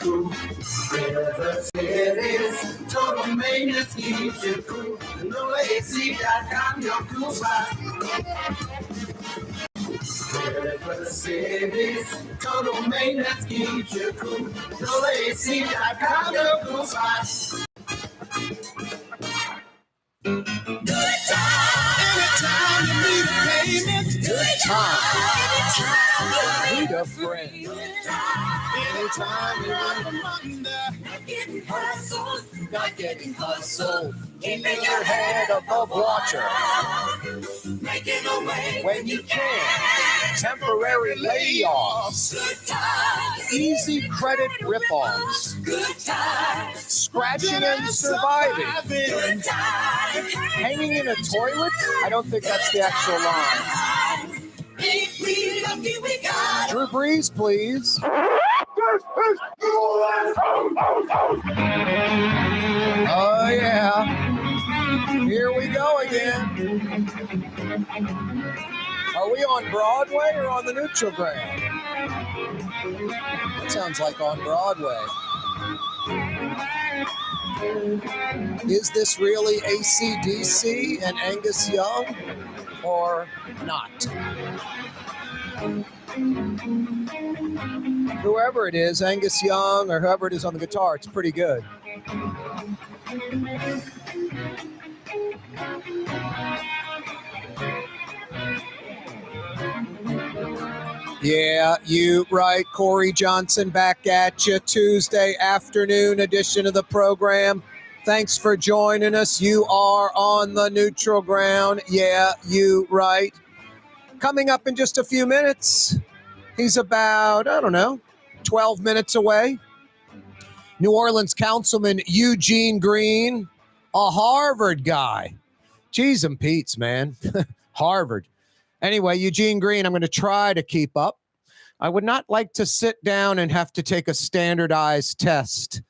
cool. River City's total maintenance keeps you cool. No AC.com, your cool spot. River City's total maintenance keeps you cool. No AC.com, your cool spot. Good time. Anytime you need a payment. Good time. Need a friend. Anytime you're under. Not getting hustled. Keeping your head above water. Making a way When you can. Temporary layoffs. Good times. Easy credit ripoffs. Good times. Scratching and surviving. Good times. Hanging in a toilet? I don't think that's the actual line. Ain't we lucky we got Drew Brees, please. Oh, yeah. Here we go again. Are we on Broadway or on the neutral ground? That sounds like on Broadway. Is this really AC/DC and Angus Young or not? Whoever it is, Angus Young or whoever it is on the guitar, it's pretty good. Yeah, you right. Corey Johnson back at you. Tuesday afternoon edition of the program. Thanks for joining us. You are on the neutral ground. Yeah, you right. Coming up in just a few minutes. He's about, 12 minutes away. New Orleans Councilman Eugene Green, a Harvard guy. Jeez and Pete's, man. Harvard. Anyway, Eugene Green, I'm going to try to keep up. I would not like to sit down and have to take a standardized test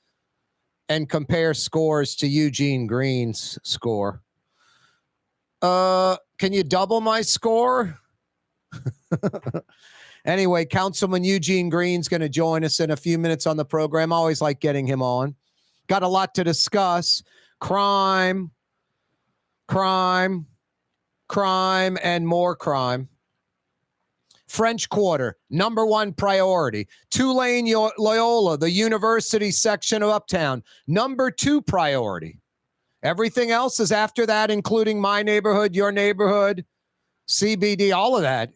and compare scores to Eugene Green's score. Can you double my score? Anyway, Councilman Eugene Green's going to join us in a few minutes on the program. I always like getting him on. Got a lot to discuss. Crime, and more crime. French Quarter, number one priority. Tulane Loyola, the university section of Uptown, number two priority. Everything else is after that, including my neighborhood, your neighborhood, CBD, all of that.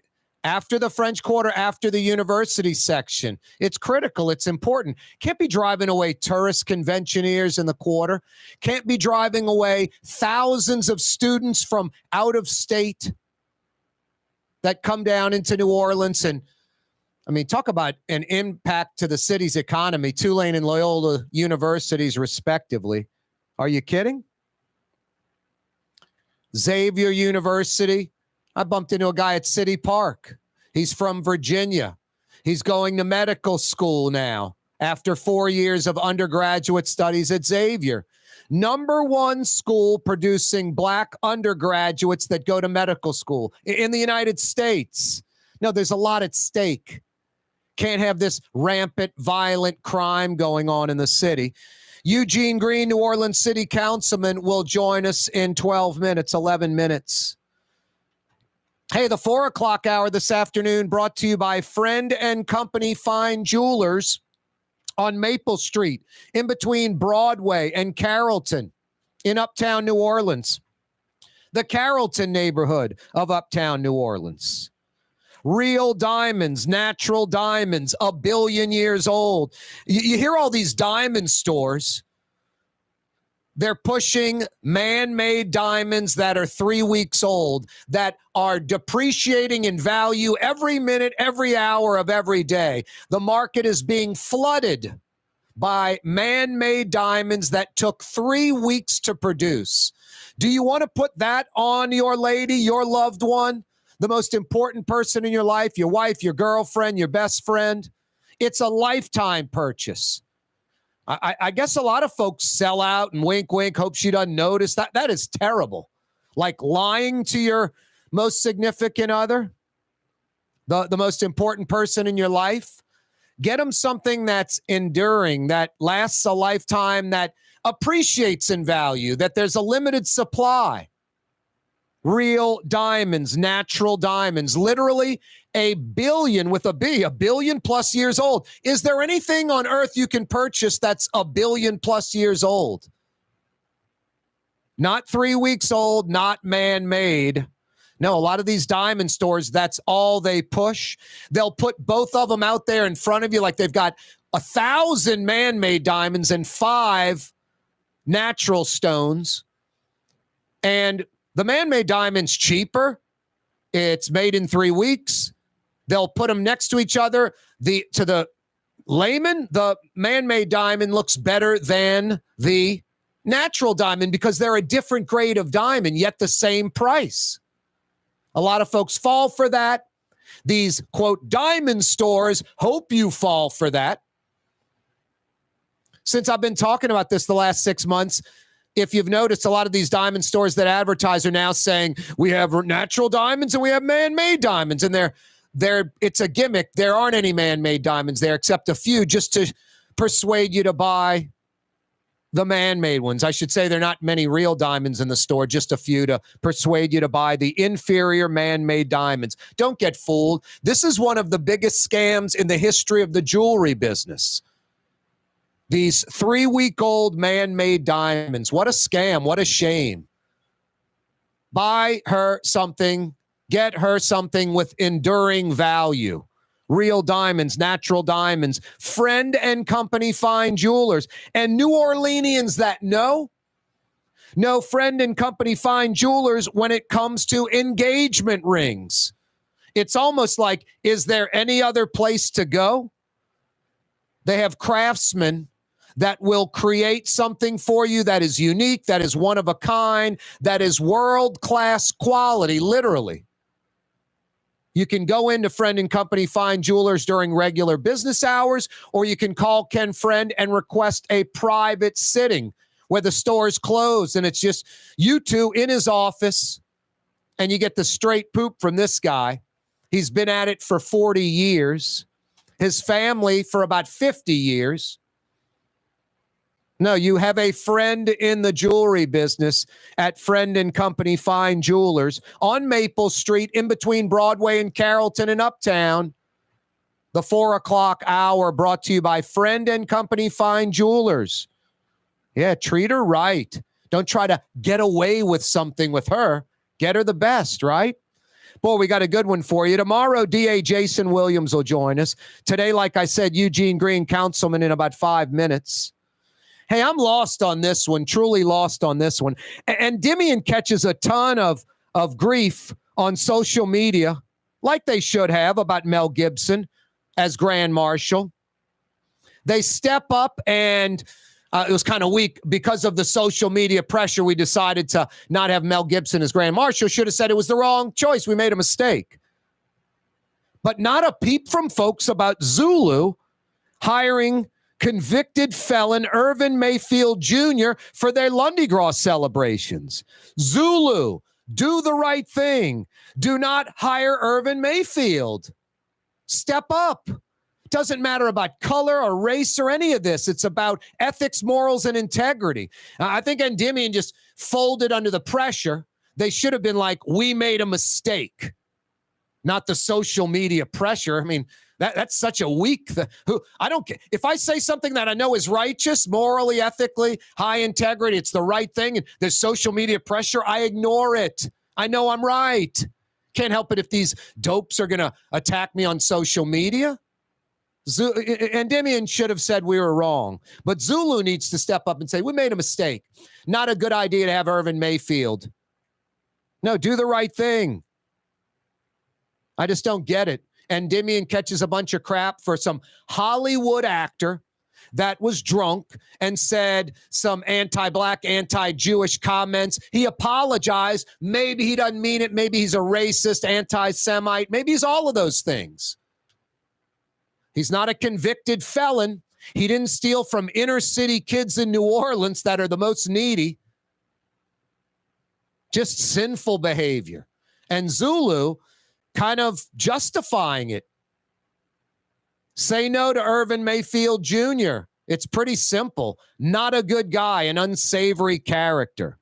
After the French Quarter, after the university section. It's critical. It's important. Can't be driving away tourist conventioneers in the quarter. Can't be driving away thousands of students from out of state that come down into New Orleans. And, talk about an impact to the city's economy. Tulane and Loyola universities, respectively. Are you kidding? Xavier University. I bumped into a guy at City Park. He's from Virginia. He's going to medical school now after 4 years of undergraduate studies at Xavier. Number one school producing black undergraduates that go to medical school in the United States. No, there's a lot at stake. Can't have this rampant, violent crime going on in the city. Eugene Green, New Orleans City Councilman, will join us in 12 minutes, 11 minutes. Hey, the 4 o'clock hour this afternoon brought to you by Friend and Company Fine Jewelers on Maple Street, in between Broadway and Carrollton in Uptown New Orleans. The Carrollton neighborhood of Uptown New Orleans. Real diamonds, natural diamonds, 1 billion years old. You hear all these diamond stores. They're pushing man-made diamonds that are 3 weeks old, that are depreciating in value every minute, every hour of every day. The market is being flooded by man-made diamonds that took 3 weeks to produce. Do you want to put that on your lady, your loved one, the most important person in your life, your wife, your girlfriend, your best friend? It's a lifetime purchase. I guess a lot of folks sell out and wink, wink, hope she doesn't notice. That is terrible. Like lying to your most significant other, the most important person in your life. Get them something that's enduring, that lasts a lifetime, that appreciates in value, that there's a limited supply. Real diamonds, natural diamonds, literally a billion with a B, a billion plus years old. Is there anything on earth you can purchase that's a billion plus years old? Not 3 weeks old, not man-made. No, a lot of these diamond stores, that's all they push. They'll put both of them out there in front of you like they've got 1,000 man-made diamonds and 5 natural stones. And the man-made diamond's cheaper. It's made in 3 weeks. They'll put them next to each other. To the layman, the man-made diamond looks better than the natural diamond because they're a different grade of diamond, yet the same price. A lot of folks fall for that. These, quote, diamond stores hope you fall for that. Since I've been talking about this the last 6 months, if you've noticed, a lot of these diamond stores that advertise are now saying we have natural diamonds and we have man-made diamonds, and it's a gimmick. There aren't any man-made diamonds there except a few, just to persuade you to buy the man-made ones. I should say there are not many real diamonds in the store, just a few to persuade you to buy the inferior man-made diamonds. Don't get fooled. This is one of the biggest scams in the history of the jewelry business. These 3-week-old man-made diamonds. What a scam. What a shame. Buy her something. Get her something with enduring value. Real diamonds, natural diamonds, Friend and Company fine jewelers. And New Orleanians that know Friend and Company fine jewelers when it comes to engagement rings. It's almost like, is there any other place to go? They have craftsmen that will create something for you that is unique, that is one of a kind, that is world-class quality, literally. You can go into Friend and Company fine jewelers during regular business hours, or you can call Ken Friend and request a private sitting where the store is closed and it's just you two in his office, and you get the straight poop from this guy. He's been at it for 40 years. His family for about 50 years. No, you have a friend in the jewelry business at Friend and Company Fine Jewelers on Maple Street in between Broadway and Carrollton and Uptown. The 4 o'clock hour brought to you by Friend and Company Fine Jewelers. Yeah, treat her right. Don't try to get away with something with her. Get her the best, right? Boy, we got a good one for you. Tomorrow, DA Jason Williams will join us. Today, like I said, Eugene Green, councilman, in about 5 minutes. Hey, I'm lost on this one, truly lost on this one. And Endymion catches a ton of grief on social media, like they should have, about Mel Gibson as Grand Marshal. They step up, and it was kind of weak because of the social media pressure. We decided to not have Mel Gibson as Grand Marshal. Should have said it was the wrong choice. We made a mistake. But not a peep from folks about Zulu hiring convicted felon Irvin Mayfield Jr. for their Lundi Gras celebrations. Zulu, do the right thing. Do not hire Irvin Mayfield. Step up. Doesn't matter about color or race or any of this. It's about ethics, morals, and integrity. I think Endymion just folded under the pressure. They should have been like, we made a mistake, not the social media pressure. I mean, that's such a weak thing. I don't care. If I say something that I know is righteous, morally, ethically, high integrity, it's the right thing, and there's social media pressure, I ignore it. I know I'm right. Can't help it if these dopes are going to attack me on social media. Endymion should have said we were wrong. But Zulu needs to step up and say, we made a mistake. Not a good idea to have Irvin Mayfield. No, do the right thing. I just don't get it. Endymion catches a bunch of crap for some Hollywood actor that was drunk and said some anti-black, anti-Jewish comments. He apologized. Maybe he doesn't mean it. Maybe he's a racist, anti-Semite. Maybe he's all of those things. He's not a convicted felon. He didn't steal from inner city kids in New Orleans that are the most needy. Just sinful behavior. And Zulu kind of justifying it. Say no to Irvin Mayfield Jr. It's pretty simple. Not a good guy, an unsavory character.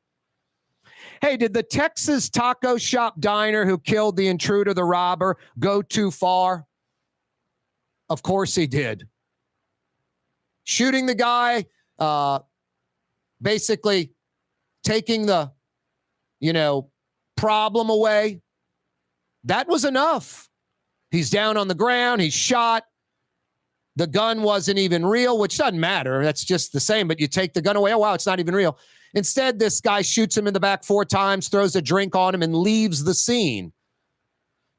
Hey, did the Texas taco shop diner who killed the intruder, the robber, go too far? Of course he did. Shooting the guy, basically taking the, problem away. That was enough. He's down on the ground. He's shot. The gun wasn't even real, which doesn't matter. That's just the same. But you take the gun away. Oh, wow, it's not even real. Instead, this guy shoots him in the back 4 times, throws a drink on him, and leaves the scene.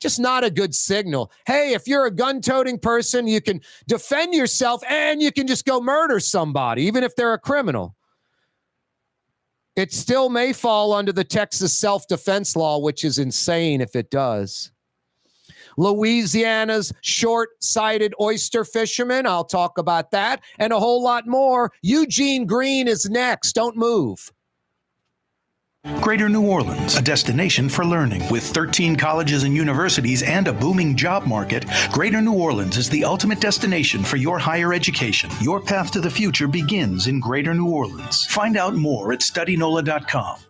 Just not a good signal. Hey, if you're a gun-toting person, you can defend yourself and you can just go murder somebody, even if they're a criminal. It still may fall under the Texas self-defense law, which is insane if it does. Louisiana's short-sighted oyster fishermen, I'll talk about that, and a whole lot more. Eugene Green is next. Don't move. Greater New Orleans, a destination for learning. With 13 colleges and universities and a booming job market, Greater New Orleans is the ultimate destination for your higher education. Your path to the future begins in Greater New Orleans. Find out more at studynola.com.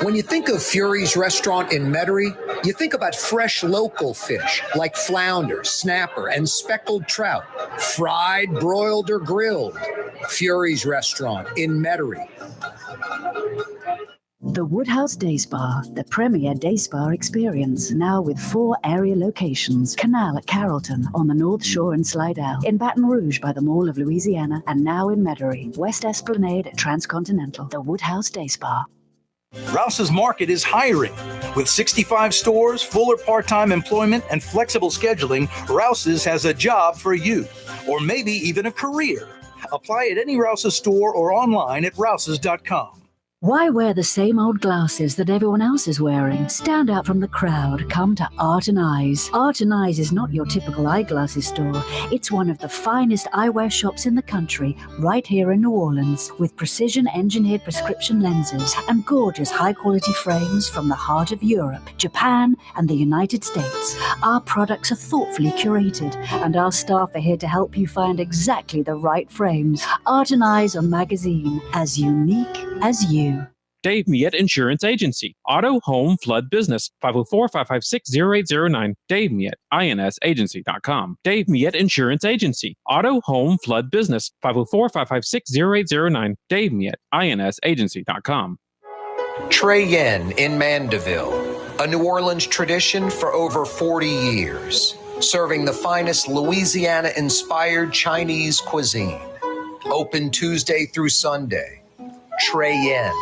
When you think of Fury's restaurant in Metairie, you think about fresh local fish like flounder, snapper, and speckled trout, fried, broiled, or grilled. Fury's restaurant in Metairie. The Woodhouse Day Spa, the premier day spa experience, now with 4 area locations. Canal at Carrollton, on the North Shore and Slidell, in Baton Rouge by the Mall of Louisiana, and now in Metairie, West Esplanade at Transcontinental. The Woodhouse Day Spa. Rouse's Market is hiring. With 65 stores, full or part-time employment, and flexible scheduling, Rouse's has a job for you, or maybe even a career. Apply at any Rouse's store or online at rouses.com. Why wear the same old glasses that everyone else is wearing? Stand out from the crowd. Come to Art and Eyes. Art and Eyes is not your typical eyeglasses store. It's one of the finest eyewear shops in the country, right here in New Orleans, with precision-engineered prescription lenses and gorgeous high-quality frames from the heart of Europe, Japan, and the United States. Our products are thoughtfully curated, and our staff are here to help you find exactly the right frames. Art and Eyes on magazine, as unique as you. Dave Miette Insurance Agency. Auto, home, flood, business. 504-556-0809. Dave Miette, INSagency.com. Dave Miette Insurance Agency. Auto, home, flood, business. 504-556-0809. Dave Miette, INSagency.com. Trey Yen in Mandeville, a New Orleans tradition for over 40 years, serving the finest Louisiana-inspired Chinese cuisine. Open Tuesday through Sunday. Trey Yen.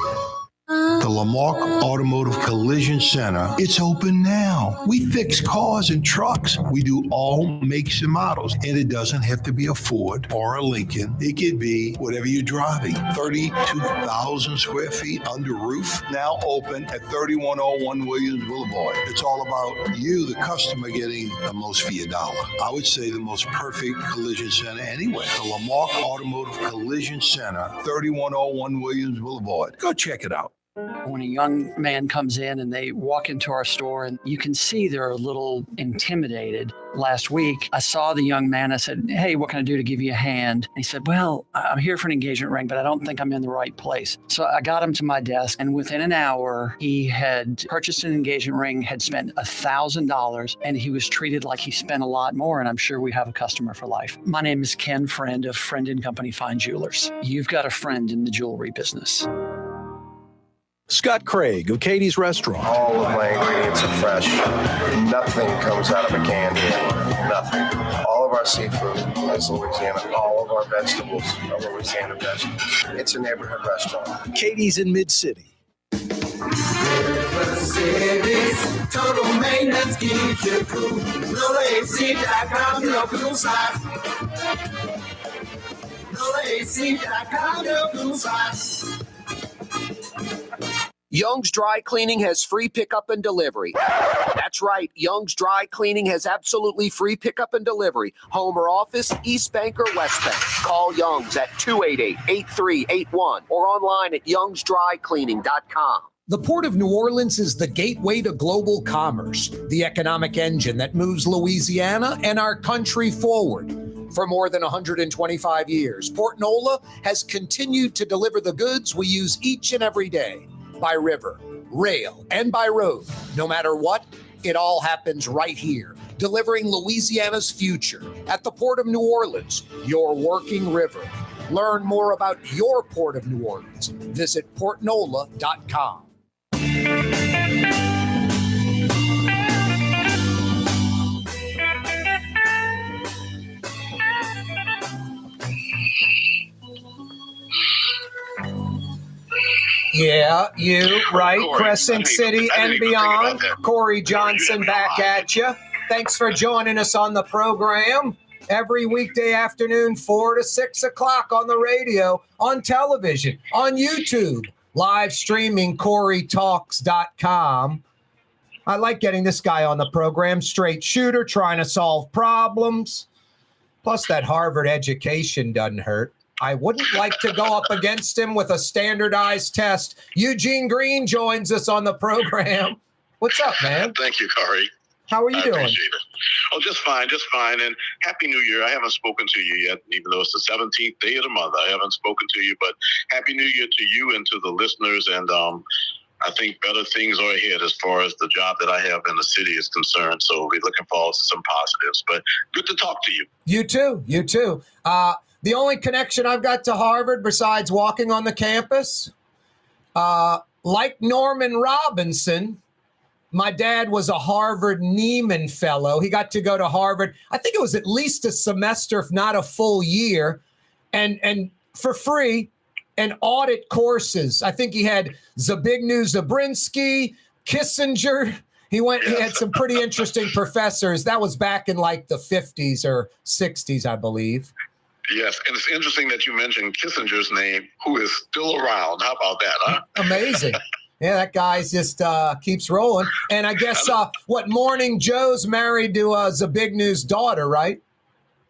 The Lamarck Automotive Collision Center, it's open now. We fix cars and trucks. We do all makes and models. And it doesn't have to be a Ford or a Lincoln. It could be whatever you're driving. 32,000 square feet under roof, now open at 3101 Williams Boulevard. It's all about you, the customer, getting the most for your dollar. I would say the most perfect collision center anyway. The Lamarck Automotive Collision Center, 3101 Williams Boulevard. Go check it out. When a young man comes in and they walk into our store and you can see they're a little intimidated. Last week, I saw the young man. I said, "Hey, what can I do to give you a hand?" And he said, "Well, I'm here for an engagement ring, but I don't think I'm in the right place." So I got him to my desk, and within an hour, he had purchased an engagement ring, had spent $1,000, and he was treated like he spent a lot more, and I'm sure we have a customer for life. My name is Ken Friend of Friend & Company Fine Jewelers. You've got a friend in the jewelry business. Scott Craig of Katie's Restaurant. All of my ingredients are fresh. Nothing comes out of a can here. Nothing. All of our seafood is Louisiana. All of our vegetables are Louisiana vegetables. It's a neighborhood restaurant. Katie's in Mid-City. Total maintenance keeps you cool. NolaAC.com, no cool side. NolaAC.com, no cool side. Young's Dry Cleaning has free pickup and delivery. That's right. Young's Dry Cleaning has absolutely free pickup and delivery. Home or office, East Bank or West Bank. Call Young's at 288-8381 or online at youngsdrycleaning.com. The Port of New Orleans is the gateway to global commerce, the economic engine that moves Louisiana and our country forward. For more than 125 years, Port Nola has continued to deliver the goods we use each and every day, by river, rail, and by road. No matter what, it all happens right here, delivering Louisiana's future at the Port of New Orleans, your working river. Learn more about your Port of New Orleans. Visit portnola.com. Yeah, you, right? Crescent City and beyond. Corey Johnson back at you. Thanks for joining us on the program. Every weekday afternoon, 4 to 6 o'clock on the radio, on television, on YouTube, live streaming, CoreyTalks.com. I like getting this guy on the program. Straight shooter, trying to solve problems. Plus, that Harvard education doesn't hurt. I wouldn't like to go up against him with a standardized test. Eugene Green joins us on the program. What's up, man? Thank you, Kaare. How are you doing? Appreciate it. Oh, just fine. And Happy New Year. I haven't spoken to you yet, even though it's the 17th day of the month. I haven't spoken to you, but Happy New Year to you and to the listeners. And I think better things are ahead as far as the job that I have in the city is concerned. So we're looking forward to some positives. But good to talk to you. You too. The only connection I've got to Harvard besides walking on the campus, like Norman Robinson, my dad was a Harvard Neiman Fellow. He got to go to Harvard. I think it was at least a semester, if not a full year, and for free, and audit courses. I think he had Zbigniew Zabrinsky, Kissinger. He had some pretty interesting professors. That was back in like the 50s or 60s, I believe. Yes, and it's interesting that you mentioned Kissinger's name, who is still around. How about that, huh? Amazing. Yeah, that guy's just keeps rolling. And I guess, Morning Joe's married to Zbignew's daughter, right?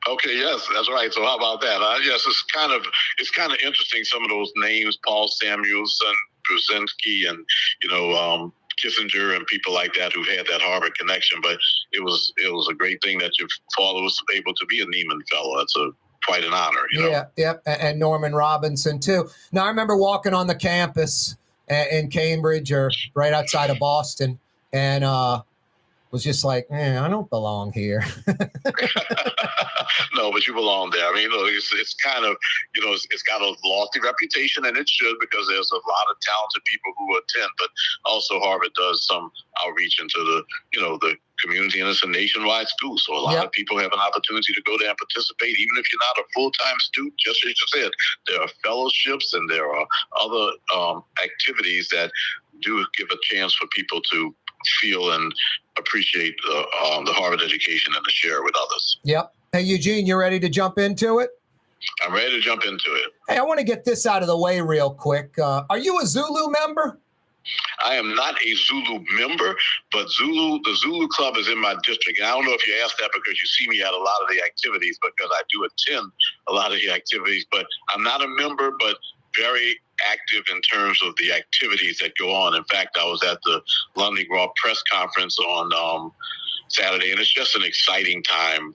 Okay, yes, that's right. So how about that? Yes, it's kind of interesting, some of those names, Paul Samuelson, Brzezinski, and, Kissinger and people like that who've had that Harvard connection. But it was a great thing that your father was able to be a Neiman Fellow. That's quite an honor, Yeah, yep, and Norman Robinson, too. Now, I remember walking on the campus in Cambridge or right outside of Boston and was just like, I don't belong here. No, but you belong there. I mean, look, it's kind of, it's got a lofty reputation, and it should, because there's a lot of talented people who attend, but also Harvard does some outreach into the community, and it's a nationwide school. So a lot of people have an opportunity to go there and participate, even if you're not a full-time student. Just as you said, there are fellowships and there are other activities that do give a chance for people to feel and appreciate the Harvard education and to share with others. Yep. Hey, Eugene, you ready to jump into it? I'm ready to jump into it. Hey, I want to get this out of the way real quick. Are you a Zulu member? I am not a Zulu member, but the Zulu Club is in my district. And I don't know if you asked that because you see me at a lot of the activities, because I do attend a lot of the activities. But I'm not a member, but very active in terms of the activities that go on. In fact, I was at the London Gras press conference on Saturday, and it's just an exciting time.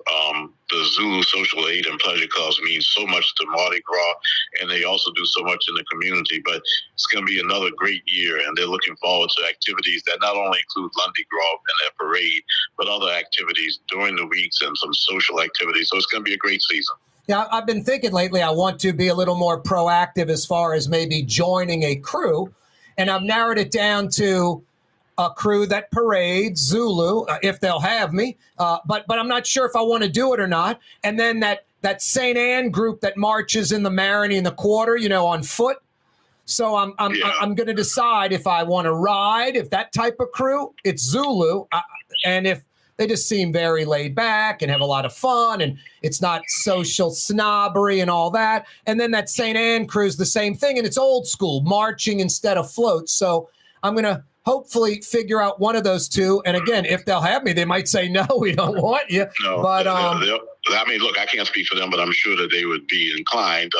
The Zulu Social Aid and Pleasure Clubs mean so much to Mardi Gras, and they also do so much in the community. But it's going to be another great year, and they're looking forward to activities that not only include Lundi Gras and their parade, but other activities during the weeks and some social activities. So it's going to be a great season. Yeah, I've been thinking lately I want to be a little more proactive as far as maybe joining a crew, and I've narrowed it down to a crew that parades Zulu, if they'll have me. But I'm not sure if I want to do it or not. And then that St. Anne group that marches in the Marigny and the Quarter, on foot. So I'm going to decide if I want to ride, if that type of crew, it's Zulu. And if they just seem very laid back and have a lot of fun, and it's not social snobbery and all that. And then that St. Anne crew's the same thing, and it's old school, marching instead of floats. So I'm going to hopefully figure out one of those two. And again, if they'll have me, they might say, no, we don't want you. No, but look, I can't speak for them, but I'm sure that they would be inclined,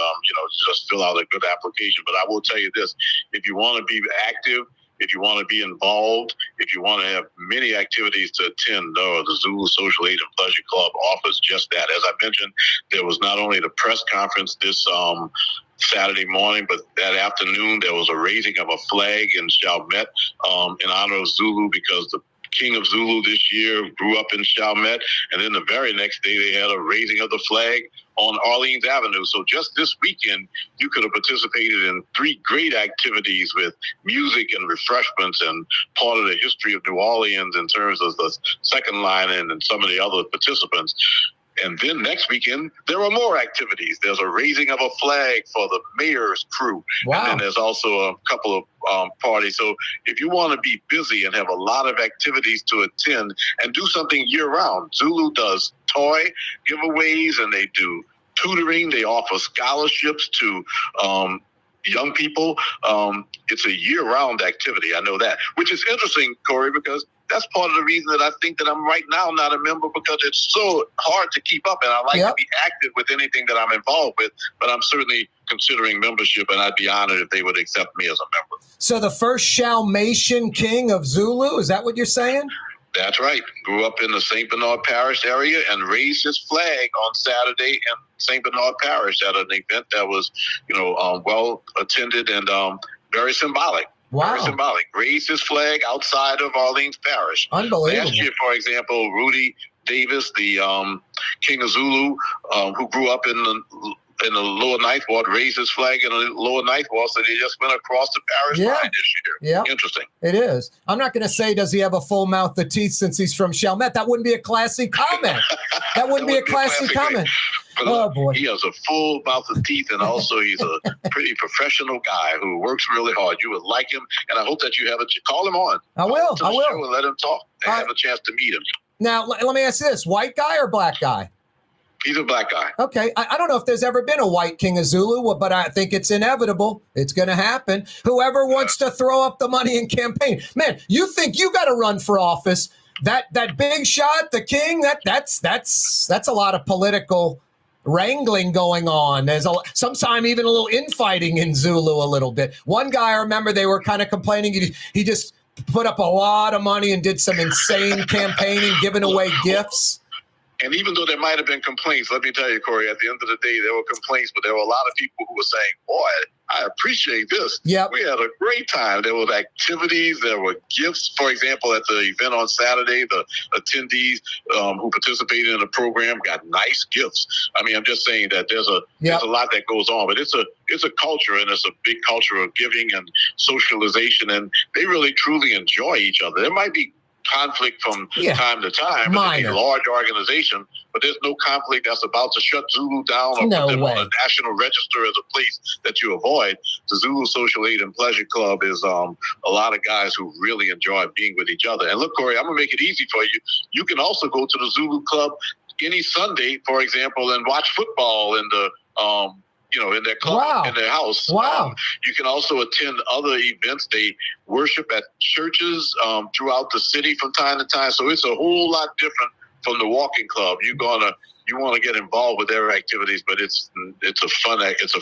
just fill out a good application. But I will tell you this, if you want to be active if you want to be involved, if you want to have many activities to attend, the Zulu Social Aid and Pleasure Club offers just that. As I mentioned, there was not only the press conference this Saturday morning, but that afternoon there was a raising of a flag in Chalmette in honor of Zulu, because the King of Zulu this year grew up in Chalmette, and then the very next day they had a raising of the flag on Orleans Avenue. So just this weekend, you could have participated in 3 great activities with music and refreshments and part of the history of New Orleans in terms of the second line and some of the other participants. And then next weekend, there are more activities. There's a raising of a flag for the mayor's crew. Wow. And then there's also a couple of parties. So if you want to be busy and have a lot of activities to attend and do something year-round, Zulu does toy giveaways and they do tutoring. They offer scholarships to young people. It's a year-round activity. I know that, which is interesting, Corey, because that's part of the reason that I think that I'm right now not a member, because it's so hard to keep up. And I like to be active with anything that I'm involved with, but I'm certainly considering membership, and I'd be honored if they would accept me as a member. So the first Shalmatian king of Zulu, is that what you're saying? That's right. Grew up in the St. Bernard Parish area and raised his flag on Saturday in St. Bernard Parish at an event that was, well attended and very symbolic. Wow. Very symbolic. Raised his flag outside of Orleans Parish. Unbelievable. Last year, for example, Rudy Davis, the King of Zulu, who grew up in the Lower Ninth Ward, raised his flag in the Lower Ninth Ward, so they just went across the parish line this year. Yeah. Interesting. It is. I'm not going to say, does he have a full mouth of teeth since he's from Chalmette? That wouldn't be a classy comment. That wouldn't be a classy comment. Oh, boy. He has a full mouth of teeth, and also he's a pretty professional guy who works really hard. You would like him, and I hope that you have call him on. I will. I will. And let him talk and have a chance to meet him. Now, let me ask you this. White guy or black guy? He's a black guy. Okay. I don't know if there's ever been a white king of Zulu, but I think it's inevitable. It's going to happen. Whoever wants to throw up the money and campaign. Man, you think you got to run for office. That big shot, the king, that's a lot of political wrangling going on. There's sometimes even a little infighting in Zulu a little bit. One guy, I remember they were kind of complaining. He just put up a lot of money and did some insane campaigning, giving away gifts. And even though there might have been complaints, let me tell you, Corey, at the end of the day, there were complaints, but there were a lot of people who were saying, boy, I appreciate this. Yep. We had a great time. There was activities. There were gifts. For example, at the event on Saturday, the attendees who participated in the program got nice gifts. I mean, I'm just saying that there's a lot that goes on, but it's a culture, and it's a big culture of giving and socialization, and they really, truly enjoy each other. There might be conflict from time to time. It's a large organization, but there's no conflict that's about to shut Zulu down or put them on a national register as a place that you avoid. The Zulu Social Aid and Pleasure Club is a lot of guys who really enjoy being with each other. And look, Corey, I'm going to make it easy for you. You can also go to the Zulu Club any Sunday, for example, and watch football in the in their club, in their house. Wow. You can also attend other events. They worship at churches throughout the city from time to time. So it's a whole lot different from the walking club. You want to get involved with their activities, but it's a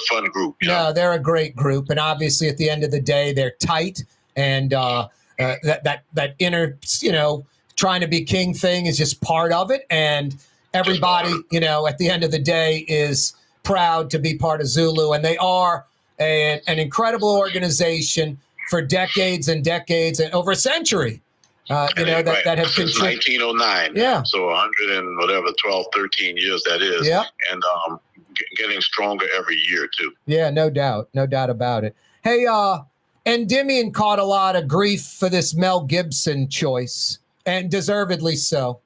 fun group. No, they're a great group, and obviously at the end of the day, they're tight, and that inner trying to be king thing is just part of it, and everybody at the end of the day is proud to be part of Zulu, and they are an incredible organization for decades and decades and over a century. That have since 1909. Yeah. So 100 and whatever, 12, 13 years that is. Yeah. And getting stronger every year too. Yeah, no doubt about it. Hey, Endymion caught a lot of grief for this Mel Gibson choice, and deservedly so.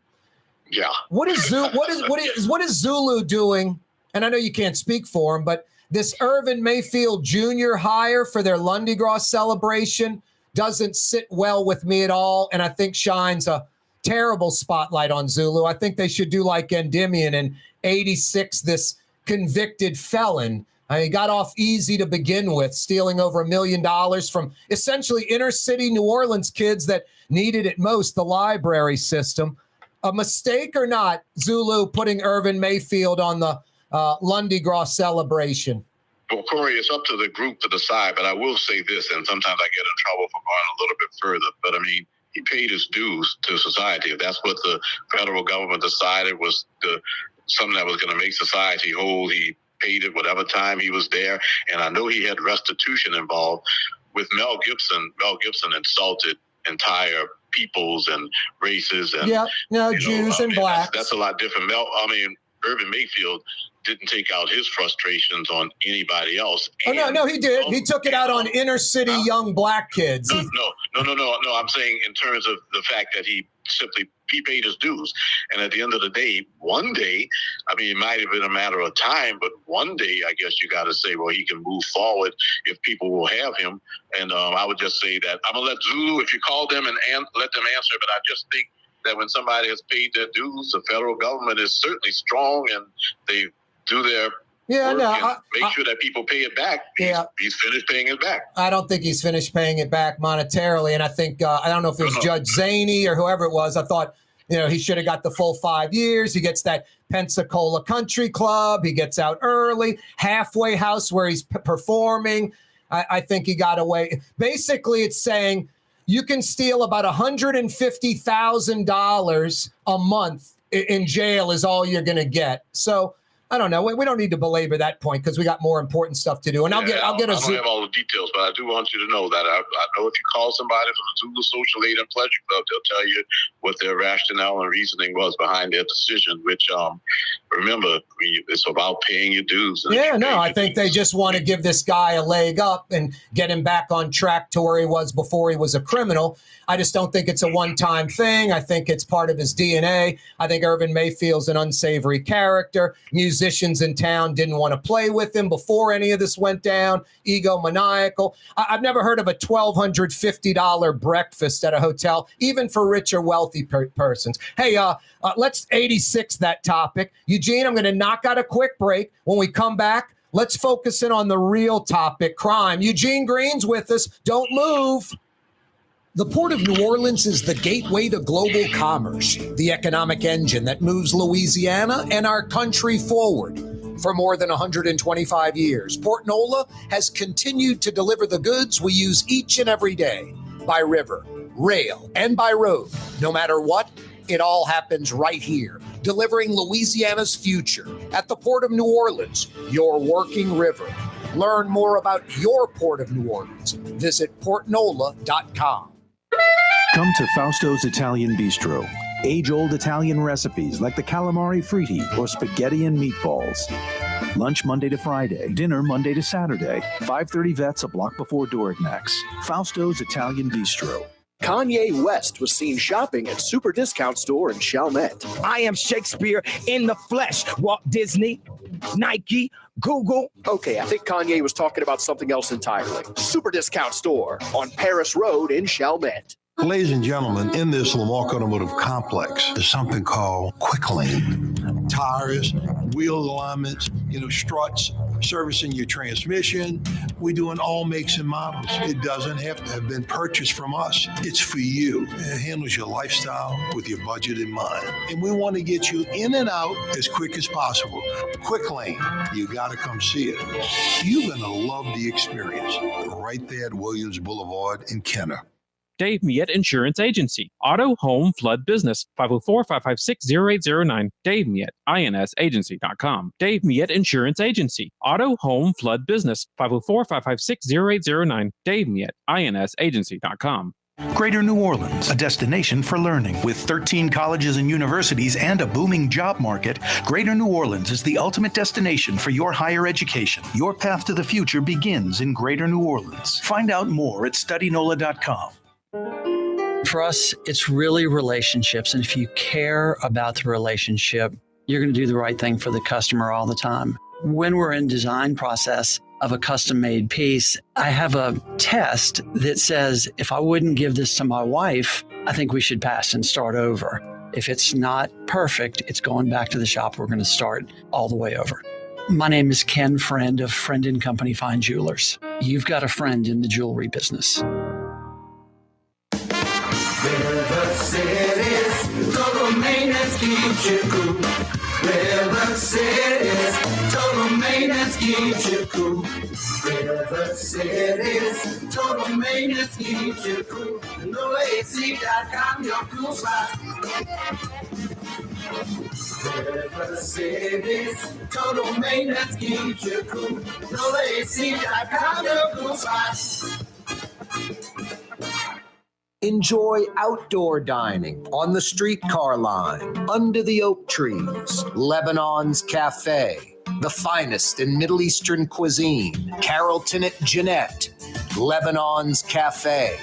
Yeah. What is Zulu doing? And I know you can't speak for him, but this Irvin Mayfield Jr. hire for their Lundi Gras celebration doesn't sit well with me at all, and I think shines a terrible spotlight on Zulu. I think they should do like Endymion in 86, this convicted felon. He got off easy to begin with, stealing over $1 million from essentially inner city New Orleans kids that needed it most, the library system. A mistake or not, Zulu putting Irvin Mayfield on the Lundi Gras celebration? Well, Corey, it's up to the group to decide, but I will say this, and sometimes I get in trouble for going a little bit further, but I mean, he paid his dues to society. If that's what the federal government decided was something that was going to make society whole, he paid it whatever time he was there. And I know he had restitution involved. With Mel Gibson insulted entire peoples and races and Jews and blacks. That's a lot different. Urban Mayfield didn't take out his frustrations on anybody else. No, he did. He took it out on inner city young black kids. No. I'm saying in terms of the fact that he paid his dues. And at the end of the day, one day, it might have been a matter of time, but one day, I guess you got to say, well, he can move forward if people will have him. And I would just say that I'm going to let Zulu, if you call them and let them answer, but I just think that when somebody has paid their dues, the federal government is certainly strong and they do their make sure that people pay it back. He's finished paying it back. I don't think he's finished paying it back monetarily. And I think, I don't know if it was Judge Zaney or whoever it was. I thought, he should have got the full 5 years. He gets that Pensacola Country Club. He gets out early, halfway house where he's performing. I think he got away. Basically, it's saying you can steal about $150,000 a month in jail is all you're going to get. So, I don't know. We don't need to belabor that point because we got more important stuff to do. And I don't have all the details, but I do want you to know that I know if you call somebody from the Zulu Social Aid and Pleasure Club, they'll tell you what their rationale and reasoning was behind their decision, which, remember, it's about paying your dues. I think they just want to give this guy a leg up and get him back on track to where he was before he was a criminal. I just don't think it's a one-time thing. I think it's part of his DNA. I think Urban Mayfield's an unsavory character. Musicians in town didn't want to play with him before any of this went down. Egomaniacal. I've never heard of a $1,250 breakfast at a hotel, even for rich or wealthy persons. Hey, let's 86 that topic. Eugene, I'm going to knock out a quick break. When we come back, let's focus in on the real topic, crime. Eugene Green's with us. Don't move. The Port of New Orleans is the gateway to global commerce, the economic engine that moves Louisiana and our country forward. For more than 125 years, Port Nola has continued to deliver the goods we use each and every day, by river, rail, and by road. No matter what, it all happens right here, delivering Louisiana's future at the Port of New Orleans, your working river. Learn more about your Port of New Orleans. Visit portnola.com. Come to Fausto's Italian Bistro. Age-old Italian recipes like the calamari fritti or spaghetti and meatballs. Lunch Monday to Friday, dinner Monday to Saturday. 530 Vets, a block before Dorignax. Fausto's Italian Bistro. Kanye West was seen shopping at Super Discount Store in Chalmette. I am Shakespeare in the flesh. Walt Disney, Nike, Google. Okay, I think Kanye was talking about something else entirely. Super Discount Store on Paris Road in Chalmette. Ladies and gentlemen, in this Lamarck Automotive Complex, there's something called Quick Lane. Tires, wheel alignments, struts, servicing your transmission. We're doing all makes and models. It doesn't have to have been purchased from us. It's for you. It handles your lifestyle with your budget in mind. And we want to get you in and out as quick as possible. Quick Lane, you got to come see it. You're going to love the experience right there at Williams Boulevard in Kenner. Dave Miette Insurance Agency. Auto, home, flood, business. 504-556-0809. Dave Miette, INSagency.com. Dave Miette Insurance Agency. Auto, home, flood, business. 504-556-0809. Dave Miette, INSagency.com. Greater New Orleans, a destination for learning. With 13 colleges and universities and a booming job market, Greater New Orleans is the ultimate destination for your higher education. Your path to the future begins in Greater New Orleans. Find out more at studynola.com. For us, it's really relationships. And if you care about the relationship, you're going to do the right thing for the customer all the time. When we're in design process of a custom-made piece, I have a test that says, if I wouldn't give this to my wife, I think we should pass and start over. If it's not perfect, it's going back to the shop. We're going to start all the way over. My name is Ken Friend of Friend & Company Fine Jewelers. You've got a friend in the jewelry business. River City's total maintenance keeps you cool. River City's total maintenance keeps keeps you cool. River City's total maintenance keeps you cool. NoAC.com, your cool spot. River City's total maintenance keeps you cool. NoAC.com, your cool spot. Enjoy outdoor dining on the streetcar line, under the oak trees, Lebanon's Cafe, the finest in Middle Eastern cuisine, Carrollton at Jeanette, Lebanon's Cafe.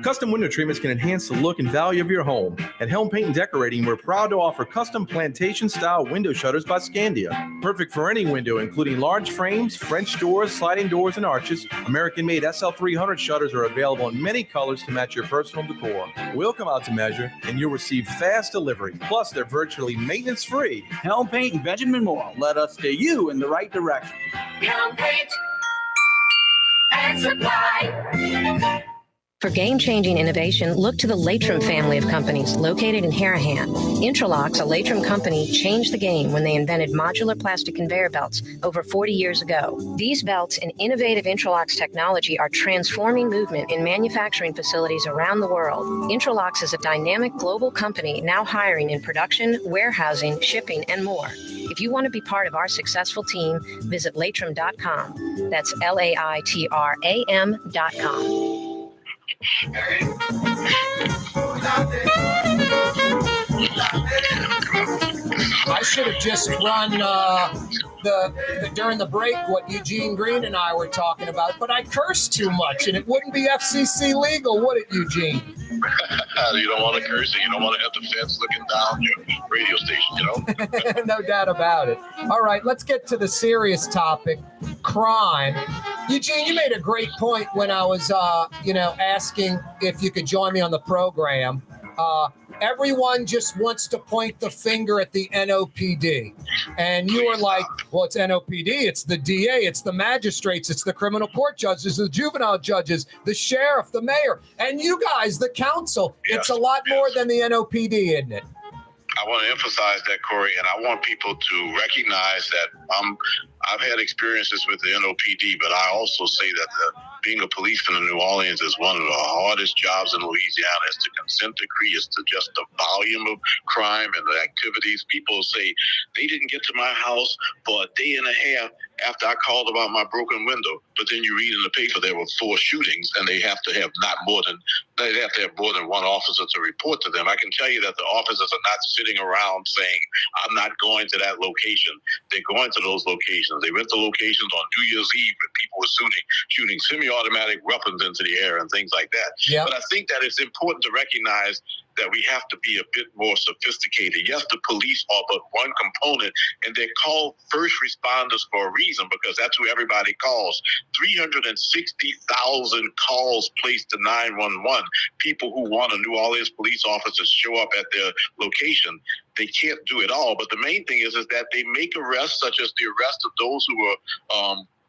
Custom window treatments can enhance the look and value of your home. At Helm Paint and Decorating, we're proud to offer custom plantation-style window shutters by Scandia. Perfect for any window, including large frames, French doors, sliding doors, and arches. American-made SL300 shutters are available in many colors to match your personal decor. We'll come out to measure, and you'll receive fast delivery. Plus, they're virtually maintenance-free. Helm Paint and Benjamin Moore. Let us steer you in the right direction. Helm Paint and Supply. For game-changing innovation, look to the Latrim family of companies located in Harahan. Intralocks, a Latrim company, changed the game when they invented modular plastic conveyor belts over 40 years ago. These belts and innovative Intralocks technology are transforming movement in manufacturing facilities around the world. Intralocks is a dynamic global company now hiring in production, warehousing, shipping, and more. If you want to be part of our successful team, visit Latrim.com. That's LAITRAM.com. I should have just run during the break what Eugene Green and I were talking about, but I cursed too much and it wouldn't be FCC legal, would it, Eugene? You don't want to curse and you don't want to have the feds looking down your radio station, you know? No doubt about it. All right, let's get to the serious topic, crime. Eugene, you made a great point when I was, asking if you could join me on the program. Everyone just wants to point the finger at the NOPD. And you were like, well, it's NOPD, it's the DA, it's the magistrates, it's the criminal court judges, the juvenile judges, the sheriff, the mayor, and you guys, the council. Yes, it's a lot more than the NOPD, isn't it? I want to emphasize that, Corey, and I want people to recognize that I've had experiences with the NOPD, but I also say that being a policeman in New Orleans is one of the hardest jobs in Louisiana. It's the consent decree. It's just the volume of crime and the activities. People say they didn't get to my house for a day and a half after I called about my broken window. But then you read in the paper there were 4 shootings, and they have to have more than one officer to report to them. I can tell you that the officers are not sitting around saying, I'm not going to that location. They're going to those locations. They went to locations on New Year's Eve when people were shooting semi-automatic weapons into the air and things like that. Yep. But I think that it's important to recognize that we have to be a bit more sophisticated. Yes, the police are but one component, and they're called first responders for a reason, because that's who everybody calls. 360,000 calls placed to 911. People who want a New Orleans police officer to show up at their location. They can't do it all, but the main thing is that they make arrests, such as the arrest of those who were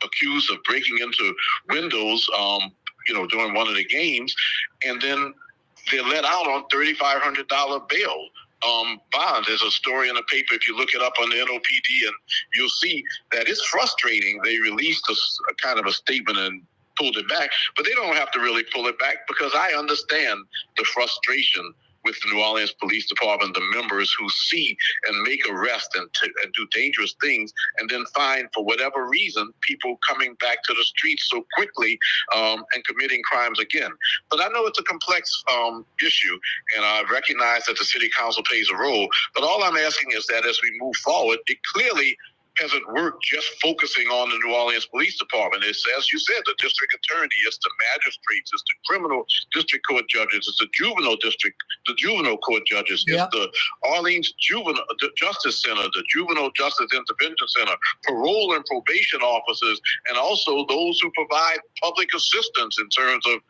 accused of breaking into windows, during one of the games, and then they're let out on $3,500 bail bond. There's a story in the paper, if you look it up on the NOPD, and you'll see that it's frustrating. They released a kind of a statement and pulled it back, but they don't have to really pull it back, because I understand the frustration with the New Orleans Police Department, the members who see and make arrests and do dangerous things, and then find, for whatever reason, people coming back to the streets so quickly and committing crimes again. But I know it's a complex issue, and I recognize that the city council plays a role. But all I'm asking is that as we move forward, it clearly hasn't worked just focusing on the New Orleans Police Department. It's, as you said, the district attorney, it's the magistrates, it's the criminal district court judges, it's the juvenile court judges, It's the Orleans Juvenile Justice Center, the Juvenile Justice Intervention Center, parole and probation officers, and also those who provide public assistance in terms of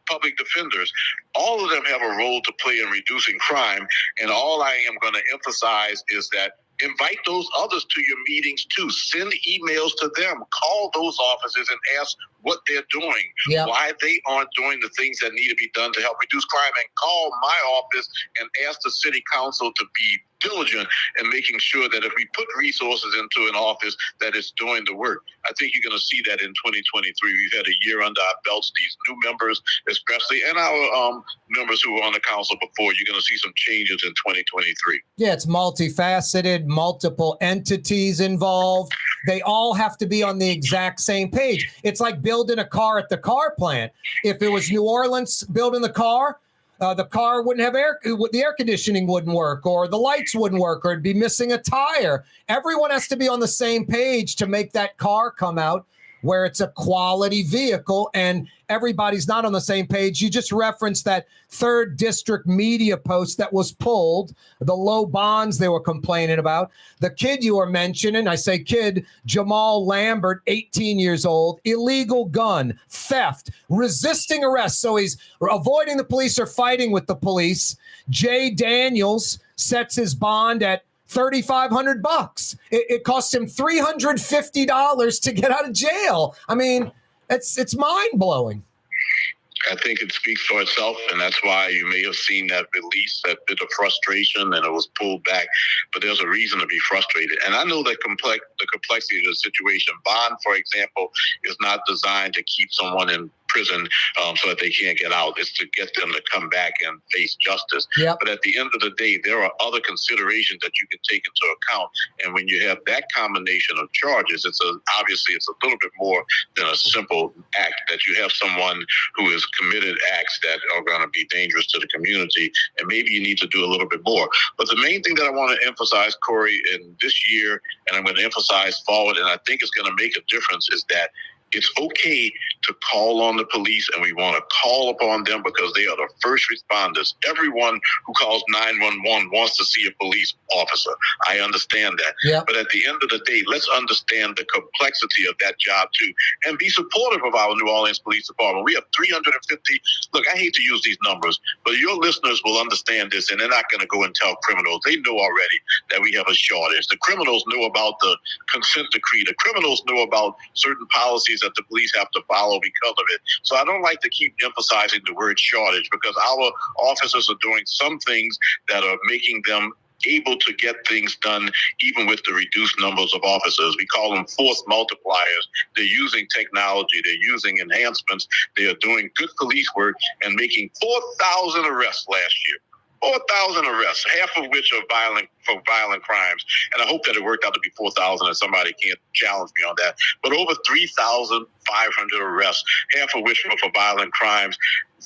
public defenders. All of them have a role to play in reducing crime, and all I am going to emphasize is that invite those others to your meetings too. Send emails to them. Call those officers and ask what they're doing, why they aren't doing the things that need to be done to help reduce crime, and call my office and ask the city council to be diligent in making sure that if we put resources into an office that is doing the work. I think you're going to see that in 2023. We've had a year under our belts, these new members especially, and our members who were on the council before. You're going to see some changes in 2023. Yeah, it's multifaceted, multiple entities involved. They all have to be on the exact same page. It's like building a car at the car plant. If it was New Orleans building the car wouldn't have the air conditioning wouldn't work, or the lights wouldn't work, or it'd be missing a tire. Everyone has to be on the same page to make that car come out where it's a quality vehicle, and everybody's not on the same page. You just referenced that 3rd District media post that was pulled, the low bonds they were complaining about. The kid you were mentioning, I say kid, Jamal Lambert, 18 years old, illegal gun, theft, resisting arrest. So he's avoiding the police or fighting with the police. Jay Daniels sets his bond at $3,500. It costs him $350 to get out of jail. I mean, it's mind blowing. I think it speaks for itself, and that's why you may have seen that release, that bit of frustration, and it was pulled back. But there's a reason to be frustrated. And I know that the complexity of the situation. Bond, for example, is not designed to keep someone in prison so that they can't get out. It's to get them to come back and face justice. Yep. But at the end of the day, there are other considerations that you can take into account. And when you have that combination of charges, obviously it's a little bit more than a simple act, that you have someone who has committed acts that are going to be dangerous to the community, and maybe you need to do a little bit more. But the main thing that I want to emphasize, Corey, in this year, and I'm going to emphasize forward, and I think it's going to make a difference, is that it's okay to call on the police, and we want to call upon them because they are the first responders. Everyone who calls 911 wants to see a police officer. I understand that. Yep. But at the end of the day, let's understand the complexity of that job too, and be supportive of our New Orleans Police Department. We have 350. Look, I hate to use these numbers, but your listeners will understand this, and they're not going to go and tell criminals. They know already that we have a shortage. The criminals know about the consent decree. The criminals know about certain policies that the police have to follow because of it. So I don't like to keep emphasizing the word shortage, because our officers are doing some things that are making them able to get things done even with the reduced numbers of officers. We call them force multipliers. They're using technology. They're using enhancements. They are doing good police work and making 4,000 arrests last year. 4,000 arrests, half of which are violent crimes. And I hope that it worked out to be 4,000 and somebody can't challenge me on that. But over 3,500 arrests, half of which were for violent crimes.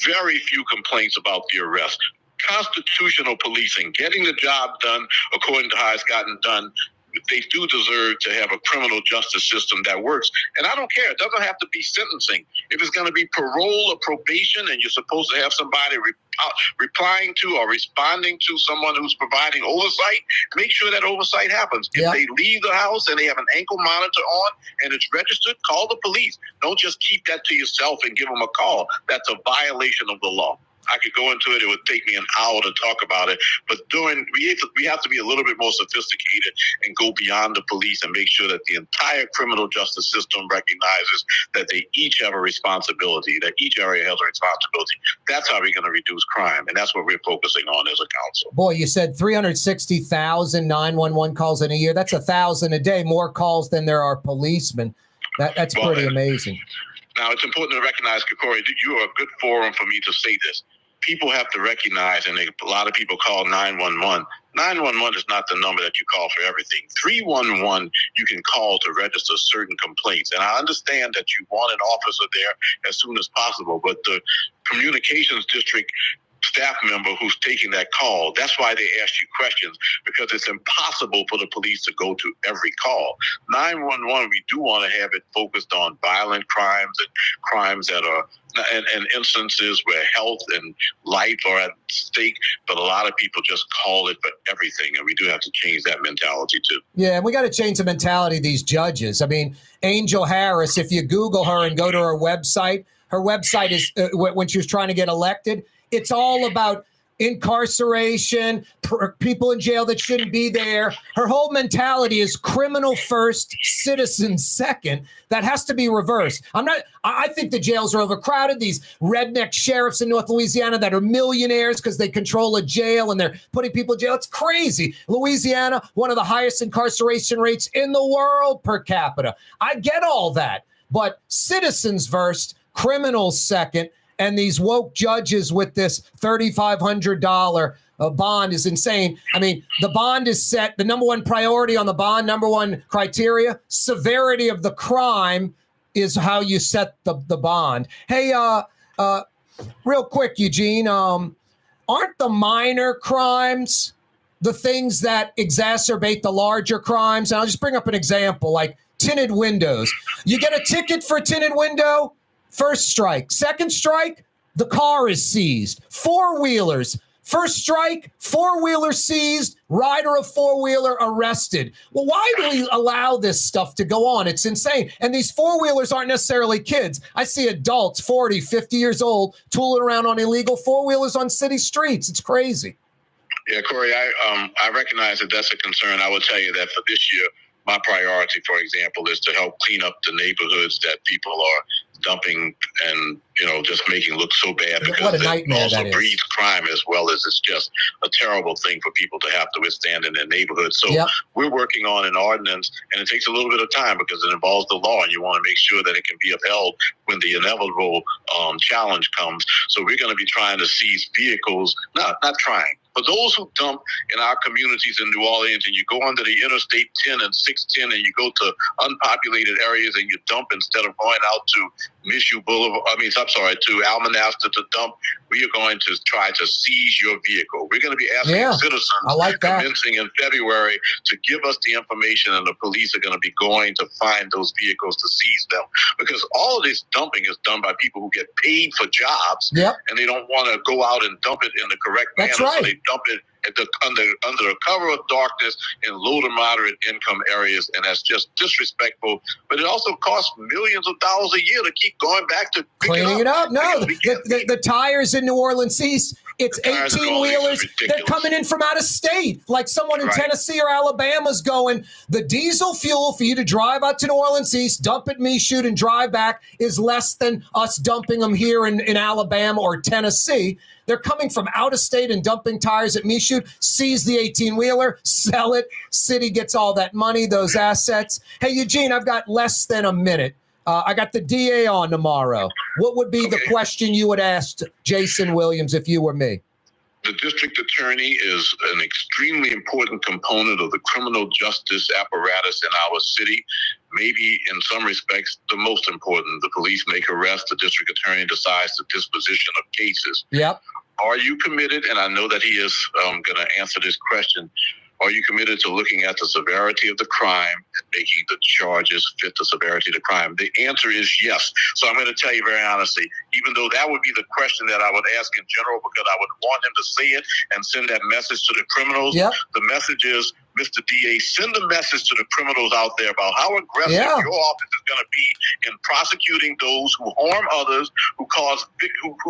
Very few complaints about the arrest. Constitutional policing, getting the job done according to how it's gotten done. They do deserve to have a criminal justice system that works. And I don't care. It doesn't have to be sentencing. If it's going to be parole or probation, and you're supposed to have somebody replying to or responding to someone who's providing oversight, make sure that oversight happens. If they leave the house and they have an ankle monitor on and it's registered, call the police. Don't just keep that to yourself and give them a call. That's a violation of the law. I could go into it. It would take me an hour to talk about it. But we have to be a little bit more sophisticated and go beyond the police and make sure that the entire criminal justice system recognizes that they each have a responsibility, that each area has a responsibility. That's how we're going to reduce crime. And that's what we're focusing on as a council. Boy, you said 360,000 911 calls in a year. That's 1,000 a day, more calls than there are policemen. That's pretty amazing. Now, it's important to recognize, Kaare, that you are a good forum for me to say this. People have to recognize, and a lot of people call 911. 911 is not the number that you call for everything. 311, you can call to register certain complaints. And I understand that you want an officer there as soon as possible, but the communications district staff member who's taking that call, that's why they ask you questions, because it's impossible for the police to go to every call. 911, we do want to have it focused on violent crimes and crimes that are and instances where health and life are at stake, but a lot of people just call it for everything, and we do have to change that mentality too. Yeah, and we got to change the mentality of these judges. I mean, Angel Harris, if you Google her and go to her website is when she was trying to get elected, it's all about incarceration, people in jail that shouldn't be there. Her whole mentality is criminal first, citizen second. That has to be reversed. I think the jails are overcrowded. These redneck sheriffs in North Louisiana that are millionaires because they control a jail and they're putting people in jail. It's crazy. Louisiana, one of the highest incarceration rates in the world per capita. I get all that, but citizens first, criminals second, and these woke judges with this $3,500 bond is insane. I mean, the bond is set. The number one priority on the bond, number one criteria, severity of the crime is how you set the bond. Hey, real quick, Eugene, aren't the minor crimes the things that exacerbate the larger crimes? And I'll just bring up an example, like tinted windows. You get a ticket for a tinted window, first strike. Second strike, the car is seized. Four-wheelers, first strike, four-wheeler seized, rider of four-wheeler arrested. Well, why do we allow this stuff to go on? It's insane. And these four-wheelers aren't necessarily kids. I see adults, 40, 50 years old, tooling around on illegal four-wheelers on city streets. It's crazy. Yeah, Corey, I recognize that that's a concern. I will tell you that for this year, my priority, for example, is to help clean up the neighborhoods that people are dumping and, just making look so bad, because it also breeds crime, as well as it's just a terrible thing for people to have to withstand in their neighborhoods. So we're working on an ordinance, and it takes a little bit of time because it involves the law, and you want to make sure that it can be upheld when the inevitable challenge comes. So we're going to be trying to seize vehicles, not trying. For those who dump in our communities in New Orleans, and you go under the Interstate 10 and 610 and you go to unpopulated areas and you dump instead of going out to Mizzou Boulevard, to Almanasta to dump, we are going to try to seize your vehicle. We're going to be asking citizens commencing in February to give us the information, and the police are going to be going to find those vehicles to seize them. Because all of this dumping is done by people who get paid for jobs, and they don't want to go out and dump it in the correct manner. So they dump it under the cover of darkness in low to moderate income areas, and that's just disrespectful. But it also costs millions of dollars a year to keep going back to cleaning it up. No, the tires in New Orleans East, it's 18-wheelers. They're coming in from out of state. Like someone in Tennessee or Alabama's going, the diesel fuel for you to drive out to New Orleans East, dump at Mizzou and drive back is less than us dumping them here in Alabama or Tennessee. They're coming from out of state and dumping tires at Mizzou, seize the 18-wheeler, sell it. City gets all that money, those assets. Hey, Eugene, I've got less than a minute. I got the DA on tomorrow. What would be the question you would ask Jason Williams if you were me? The district attorney is an extremely important component of the criminal justice apparatus in our city. Maybe in some respects, the most important. The police make arrests. The district attorney decides the disposition of cases. Yep. Are you committed? And I know that he is going to answer this question. Are you committed to looking at the severity of the crime and making the charges fit the severity of the crime? The answer is yes. So I'm going to tell you very honestly, even though that would be the question that I would ask in general, because I would want him to say it and send that message to the criminals. The message is, Mr. DA, send a message to the criminals out there about how aggressive your office is going to be in prosecuting those who harm others, who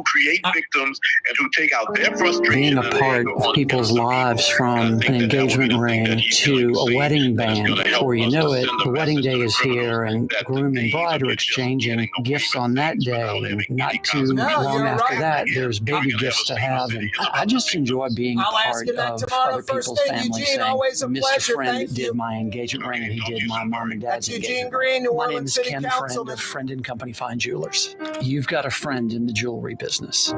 create victims, and who take out their frustration. Being a part of people's lives, from an engagement ring to a wedding band. Before you know it, the wedding day is here, and groom and bride are exchanging gifts on that day. And not too long after that, there's baby gifts to have. And I just enjoy being a part of other people's families. Mr. Friend did my engagement ring, and he did my mom and dad's engagement ring. My name is Ken Friend of Friend & Company Fine Jewelers. You've got a friend in the jewelry business.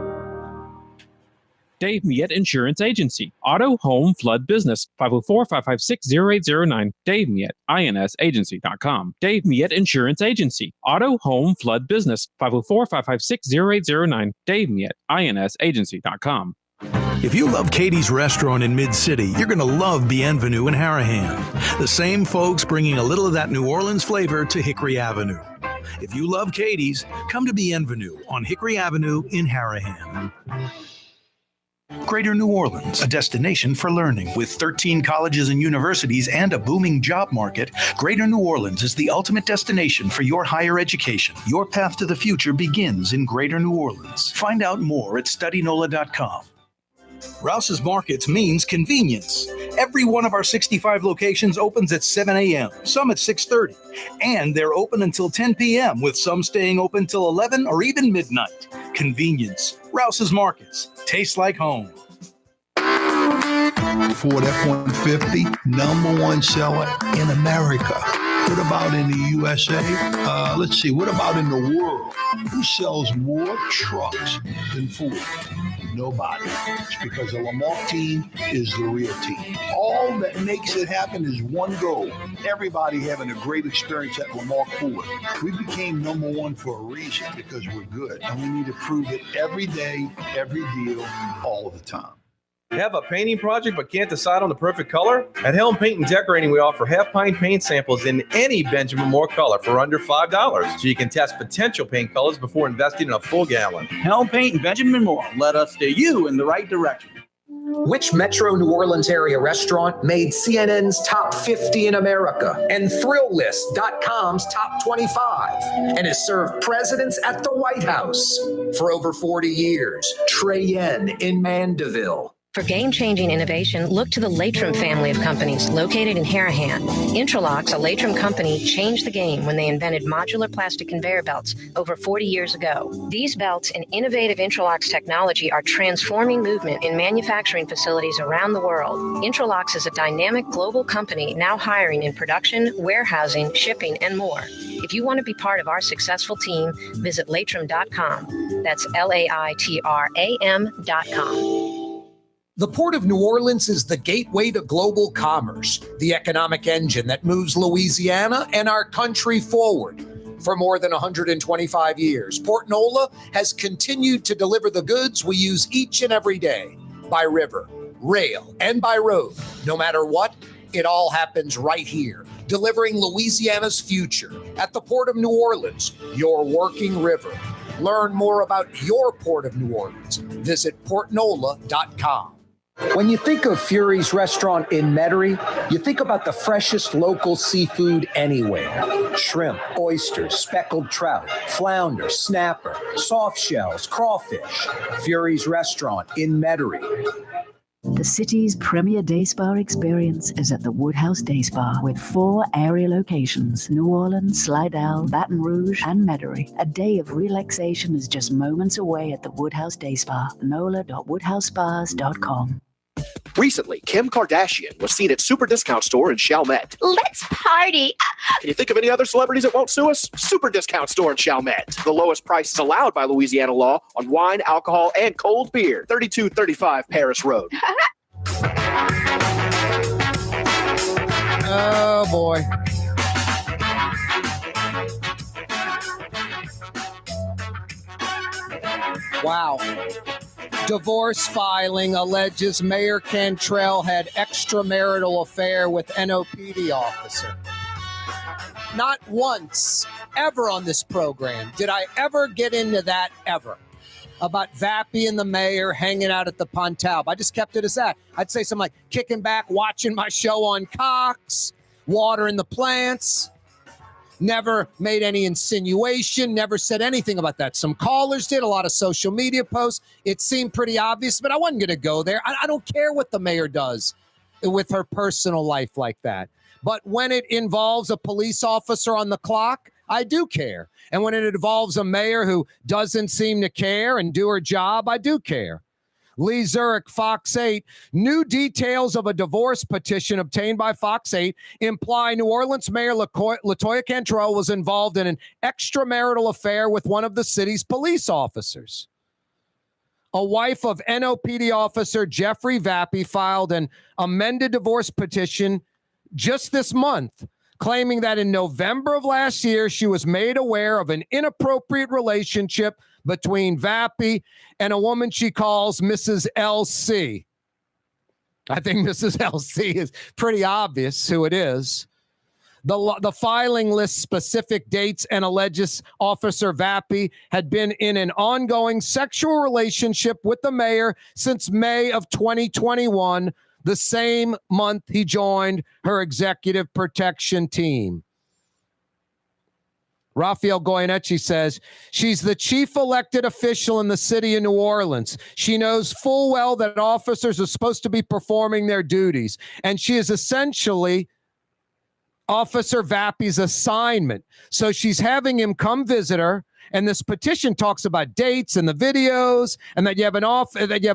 Dave Miette Insurance Agency. Auto, home, flood business. 504-556-0809. Dave Miette, INSagency.com. Dave Miette Insurance Agency. Auto, home, flood business. 504-556-0809. Dave Miette, INSagency.com. If you love Katie's Restaurant in Mid-City, you're going to love Bienvenue in Harahan. The same folks bringing a little of that New Orleans flavor to Hickory Avenue. If you love Katie's, come to Bienvenue on Hickory Avenue in Harahan. Greater New Orleans, a destination for learning. With 13 colleges and universities and a booming job market, Greater New Orleans is the ultimate destination for your higher education. Your path to the future begins in Greater New Orleans. Find out more at studynola.com. Rouse's Markets means convenience. Every one of our 65 locations opens at 7 a.m., some at 6:30, and they're open until 10 p.m., with some staying open till 11 or even midnight. Convenience. Rouse's Markets. Tastes like home. Ford F-150, #1 seller in America. What about in the USA? Let's see, what about in the world? Who sells more trucks than Ford? Nobody. It's because the Lamarck team is the real team. All that makes it happen is one goal. Everybody having a great experience at Lamarck Ford. We became #1 for a reason, because we're good. And we need to prove it every day, every deal, all the time. Have a painting project but can't decide on the perfect color? At Helm Paint and Decorating, we offer half-pint paint samples in any Benjamin Moore color for under $5, so you can test potential paint colors before investing in a full gallon. Helm Paint and Benjamin Moore. Let us steer you in the right direction. Which Metro New Orleans area restaurant made CNN's top 50 in America and ThrillList.com's top 25 and has served presidents at the White House for over 40 years? Trey Yen in Mandeville. For game-changing innovation, look to the Latrim family of companies located in Harahan. Intralocks, a Latrim company, changed the game when they invented modular plastic conveyor belts over 40 years ago. These belts and innovative Intralocks technology are transforming movement in manufacturing facilities around the world. Intralocks is a dynamic global company now hiring in production, warehousing, shipping, and more. If you want to be part of our successful team, visit Latrim.com. That's LAITRAM.com. The Port of New Orleans is the gateway to global commerce, the economic engine that moves Louisiana and our country forward. For more than 125 years, Port Nola has continued to deliver the goods we use each and every day, by river, rail, and by road. No matter what, it all happens right here, delivering Louisiana's future at the Port of New Orleans, your working river. Learn more about your Port of New Orleans. Visit portnola.com. When you think of Fury's restaurant in Metairie, you think about the freshest local seafood anywhere. Shrimp, oysters, speckled trout, flounder, snapper, soft shells, crawfish. Fury's restaurant in Metairie. The city's premier day spa experience is at the Woodhouse Day Spa with 4 area locations: New Orleans, Slidell, Baton Rouge, and Metairie. A day of relaxation is just moments away at the Woodhouse Day Spa. NOLA.woodhousespas.com. Recently, Kim Kardashian was seen at Super Discount Store in Chalmette. Let's party. Can you think of any other celebrities that won't sue us? Super Discount Store in Chalmette. The lowest prices allowed by Louisiana law on wine, alcohol, and cold beer. 3235 Paris Road. Oh, boy. Wow. Divorce filing alleges Mayor Cantrell had extramarital affair with NOPD officer. Not once, ever on this program did I ever get into that, ever. About Vappy and the mayor hanging out at the Pontalb. I just kept it as that. I'd say something like kicking back, watching my show on Cox, watering the plants. Never made any insinuation, never said anything about that. Some callers did, a lot of social media posts. It seemed pretty obvious, but I wasn't going to go there. I don't care what the mayor does with her personal life like that. But when it involves a police officer on the clock, I do care. And when it involves a mayor who doesn't seem to care and do her job, I do care. Lee Zurich, Fox 8. New details of a divorce petition obtained by Fox 8 imply New Orleans Mayor LaToya Cantrell was involved in an extramarital affair with one of the city's police officers. A wife of NOPD officer Jeffrey Vappy filed an amended divorce petition just this month, claiming that in November of last year, she was made aware of an inappropriate relationship between Vappy and a woman she calls Mrs. LC. I think Mrs. LC is pretty obvious who it is. The filing lists specific dates and alleges Officer Vappy had been in an ongoing sexual relationship with the mayor since May of 2021, the same month he joined her executive protection team. Rafael Goyeneche says, she's the chief elected official in the city of New Orleans. She knows full well that officers are supposed to be performing their duties, and she is essentially Officer Vappy's assignment. So she's having him come visit her, and this petition talks about dates and the videos, and that you have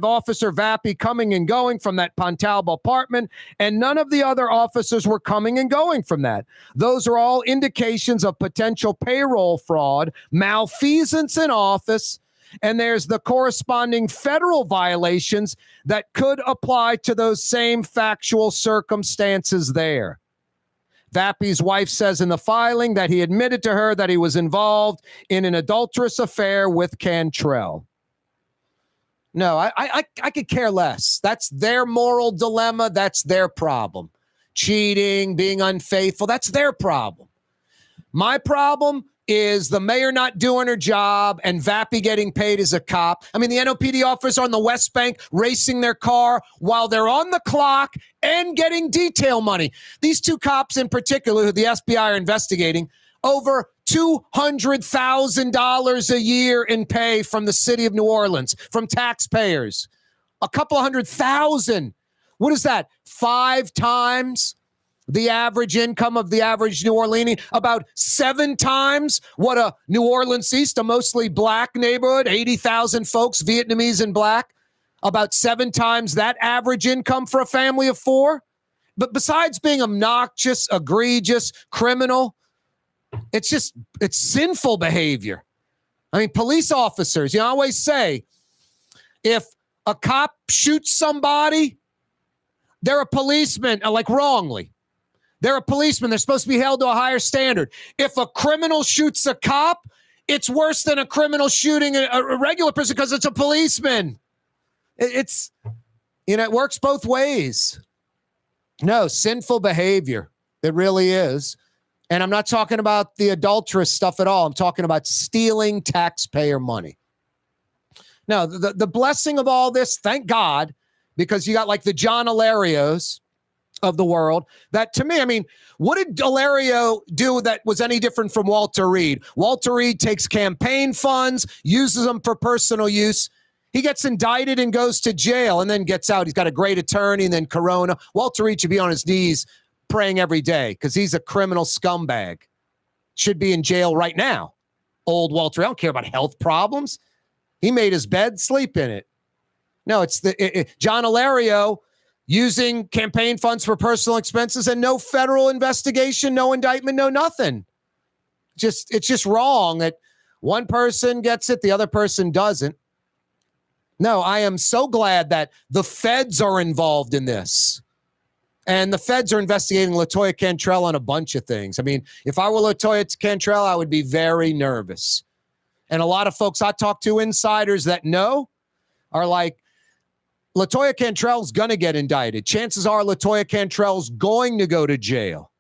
Officer Vappy coming and going from that Pontalba apartment, and none of the other officers were coming and going from that. Those are all indications of potential payroll fraud, malfeasance in office, and there's the corresponding federal violations that could apply to those same factual circumstances there. Vappy's wife says in the filing that he admitted to her that he was involved in an adulterous affair with Cantrell. No, I could care less. That's their moral dilemma. That's their problem. Cheating, being unfaithful, that's their problem. My problem is the mayor not doing her job and Vappy getting paid as a cop. I mean, the NOPD officers on the West Bank racing their car while they're on the clock and getting detail money. These two cops in particular, who the FBI are investigating, over $200,000 a year in pay from the city of New Orleans, from taxpayers. A couple of $100,000. What is that? 5 times the average income of the average New Orleanian, about 7 times what a New Orleans East, a mostly black neighborhood, 80,000 folks, Vietnamese and black, about 7 times that average income for a family of 4. But besides being obnoxious, egregious, criminal, it's sinful behavior. I mean, police officers, I always say, if a cop shoots somebody, they're a policeman, like wrongly. They're a policeman. They're supposed to be held to a higher standard. If a criminal shoots a cop, it's worse than a criminal shooting a regular person because it's a policeman. It works both ways. No, sinful behavior. It really is. And I'm not talking about the adulterous stuff at all. I'm talking about stealing taxpayer money. Now, the blessing of all this, thank God, because you got like the John Ilarios of the world. That, to me, I mean, what did Ilario do that was any different from Walter Reed? Walter Reed takes campaign funds, uses them for personal use. He gets indicted and goes to jail and then gets out. He's got a great attorney and then Corona. Walter Reed should be on his knees praying every day because he's a criminal scumbag. Should be in jail right now. Old Walter, I don't care about health problems. He made his bed, sleep in it. No, it's John Ilario using campaign funds for personal expenses and no federal investigation, no indictment, no nothing. It's just wrong that one person gets it, the other person doesn't. No, I am so glad that the feds are involved in this. And the feds are investigating LaToya Cantrell on a bunch of things. I mean, if I were LaToya Cantrell, I would be very nervous. And a lot of folks I talk to, insiders that know, are like, LaToya Cantrell's going to get indicted. Chances are LaToya Cantrell's going to go to jail.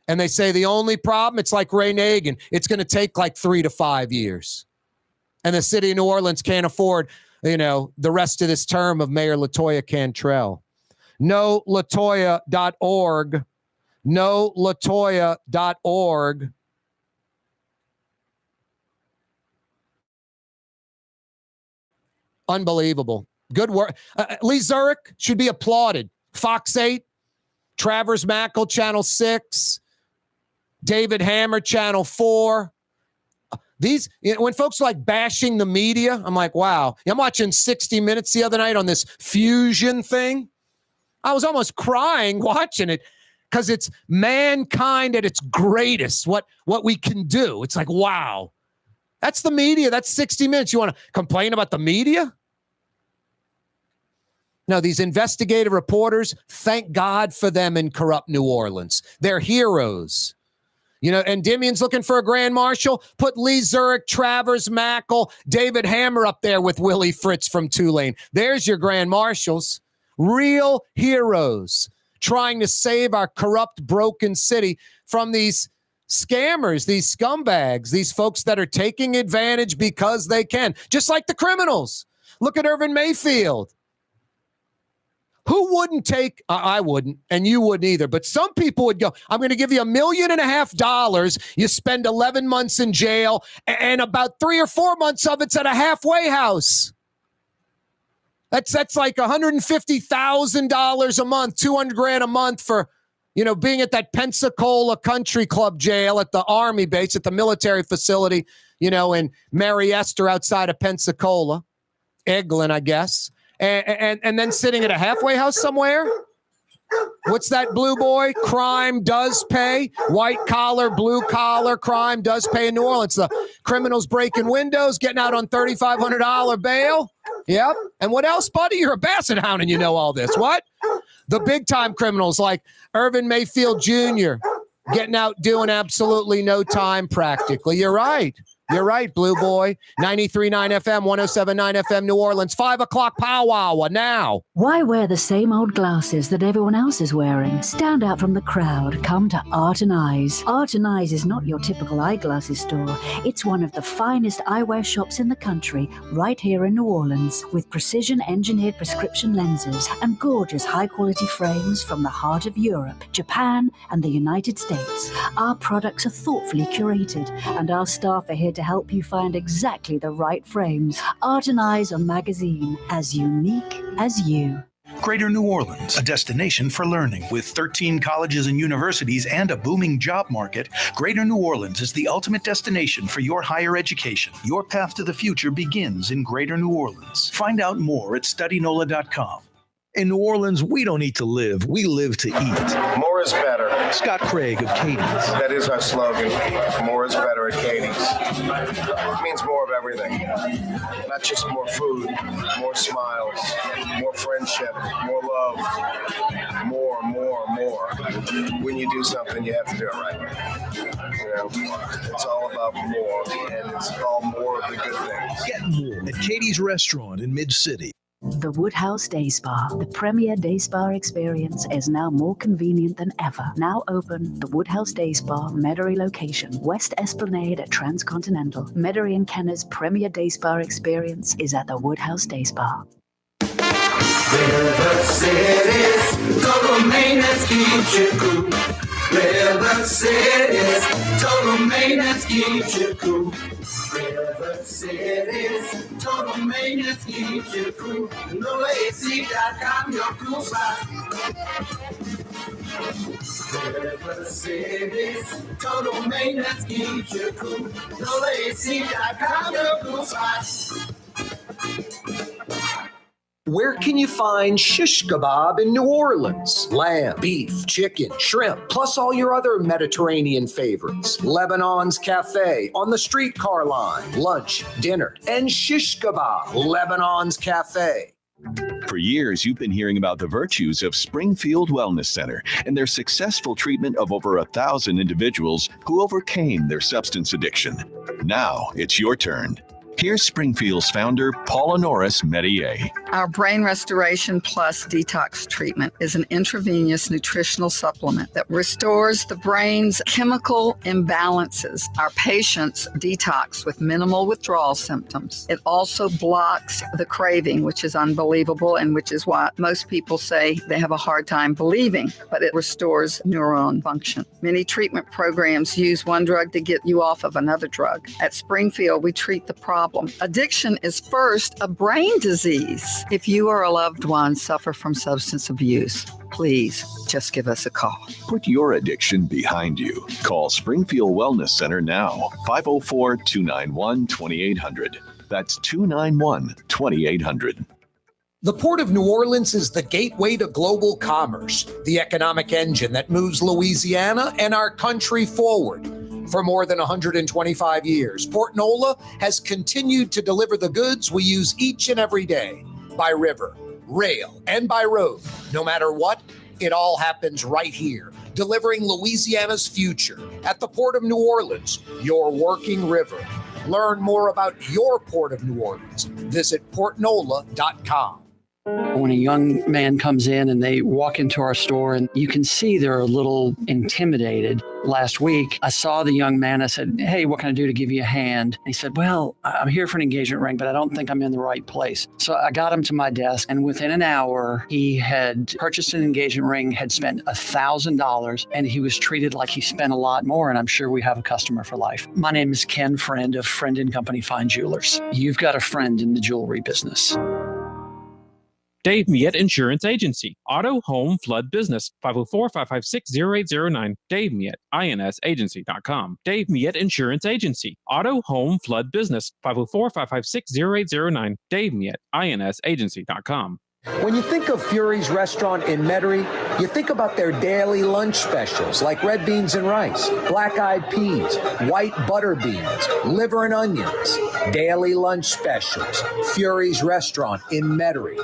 And they say the only problem, it's like Ray Nagin, it's going to take like 3 to 5 years. And the city of New Orleans can't afford, the rest of this term of Mayor LaToya Cantrell. NoLatoya.org. NoLatoya.org. Unbelievable. Good work. Lee Zurich should be applauded. Fox 8, Travers Mackel, Channel 6, David Hammer, Channel 4. These, when folks are like bashing the media, I'm like, wow. I'm watching 60 Minutes the other night on this fusion thing. I was almost crying watching it because it's mankind at its greatest, what we can do. It's like, wow. That's the media. That's 60 Minutes. You want to complain about the media? No, these investigative reporters, thank God for them in corrupt New Orleans. They're heroes. And Dimian's looking for a grand marshal. Put Lee Zurich, Travers Mackel, David Hammer up there with Willie Fritz from Tulane. There's your grand marshals. Real heroes trying to save our corrupt, broken city from these scammers, these scumbags, these folks that are taking advantage because they can. Just like the criminals. Look at Irvin Mayfield. Who wouldn't take, I wouldn't, and you wouldn't either, but some people would go, I'm going to give you $1.5 million. You spend 11 months in jail, and about 3 or 4 months of it's at a halfway house. That's like $150,000 a month, $200,000 a month for, being at that Pensacola Country Club jail at the Army base, at the military facility, in Mary Esther outside of Pensacola, Eglin, I guess. And then sitting at a halfway house somewhere? What's that, Blue Boy? Crime does pay. White collar, blue collar crime does pay in New Orleans. The criminals breaking windows, getting out on $3,500 bail. Yep. And what else, buddy? You're a basset hound and you know all this. What? The big time criminals like Irvin Mayfield Jr. getting out doing absolutely no time practically. You're right. You're right, Blue Boy. 93.9 FM, 107.9 FM, New Orleans. 5 o'clock powwow now. Why wear the same old glasses that everyone else is wearing? Stand out from the crowd. Come to Art and Eyes. Art and Eyes is not your typical eyeglasses store. It's one of the finest eyewear shops in the country, right here in New Orleans, with precision-engineered prescription lenses and gorgeous high-quality frames from the heart of Europe, Japan, and the United States. Our products are thoughtfully curated, and our staff are here to help you find exactly the right frames. Art and Eyes, a magazine as unique as you. Greater New Orleans, a destination for learning. With 13 colleges and universities and a booming job market, Greater New Orleans is the ultimate destination for your higher education. Your path to the future begins in Greater New Orleans. Find out more at studynola.com. In New Orleans, we don't eat to live, we live to eat. More is better. Scott Craig of Katie's. That is our slogan. More is better at Katie's. It means more of everything. Not just more food, more smiles, more friendship, more love. More. When you do something, you have to do it right. It's all about more, and it's all more of the good things. Get more at Katie's Restaurant in Mid-City. The Woodhouse Day Spa, the premier day spa experience, is now more convenient than ever. Now open, the Woodhouse Day Spa, Metairie location, West Esplanade at Transcontinental. Metairie and Kenner's premier day spa experience is at the Woodhouse Day Spa. River City's total maintenance keeps you cool. River City's total maintenance keeps you cool. River City's total maintenance keeps you cool. NoAC.com, your cool spot. River City's total maintenance keeps you cool. NoAC.com, your cool spot. Where can you find shish kebab in New Orleans? Lamb, beef, chicken, shrimp, plus all your other Mediterranean favorites. Lebanon's Cafe on the streetcar line. Lunch, dinner, and shish kebab. Lebanon's Cafe. For years, you've been hearing about the virtues of Springfield Wellness Center and their successful treatment of over 1,000 individuals who overcame their substance addiction. Now it's your turn. Here's Springfield's founder, Paula Norris Metier. Our Brain Restoration Plus Detox Treatment is an intravenous nutritional supplement that restores the brain's chemical imbalances. Our patients detox with minimal withdrawal symptoms. It also blocks the craving, which is unbelievable and which is why most people say they have a hard time believing, but it restores neuron function. Many treatment programs use one drug to get you off of another drug. At Springfield, we treat the problem. Addiction is first a brain disease. If you or a loved one suffer from substance abuse, please just give us a call. Put your addiction behind you. Call Springfield Wellness Center now, 504-291-2800. That's 291-2800. The Port of New Orleans is the gateway to global commerce, the economic engine that moves Louisiana and our country forward. For more than 125 years, Port Nola has continued to deliver the goods we use each and every day, by river, rail, and by road. No matter what, it all happens right here, delivering Louisiana's future at the Port of New Orleans, your working river. Learn more about your Port of New Orleans. Visit portnola.com. When a young man comes in and they walk into our store and you can see they're a little intimidated. Last week, I saw the young man. I said, hey, what can I do to give you a hand? And he said, well, I'm here for an engagement ring, but I don't think I'm in the right place. So I got him to my desk, and within an hour, he had purchased an engagement ring, had spent $1,000, and he was treated like he spent a lot more, and I'm sure we have a customer for life. My name is Ken Friend of Friend & Company Fine Jewelers. You've got a friend in the jewelry business. Dave Miette Insurance Agency. Auto, home, flood business. 504-556-0809. Dave Miette, insagency.com. Dave Miette Insurance Agency. Auto, home, flood business. 504-556-0809. Dave Miette, insagency.com. When you think of Fury's restaurant in Metairie, you think about their daily lunch specials like red beans and rice, black-eyed peas, white butter beans, liver and onions. Daily lunch specials. Fury's restaurant in Metairie.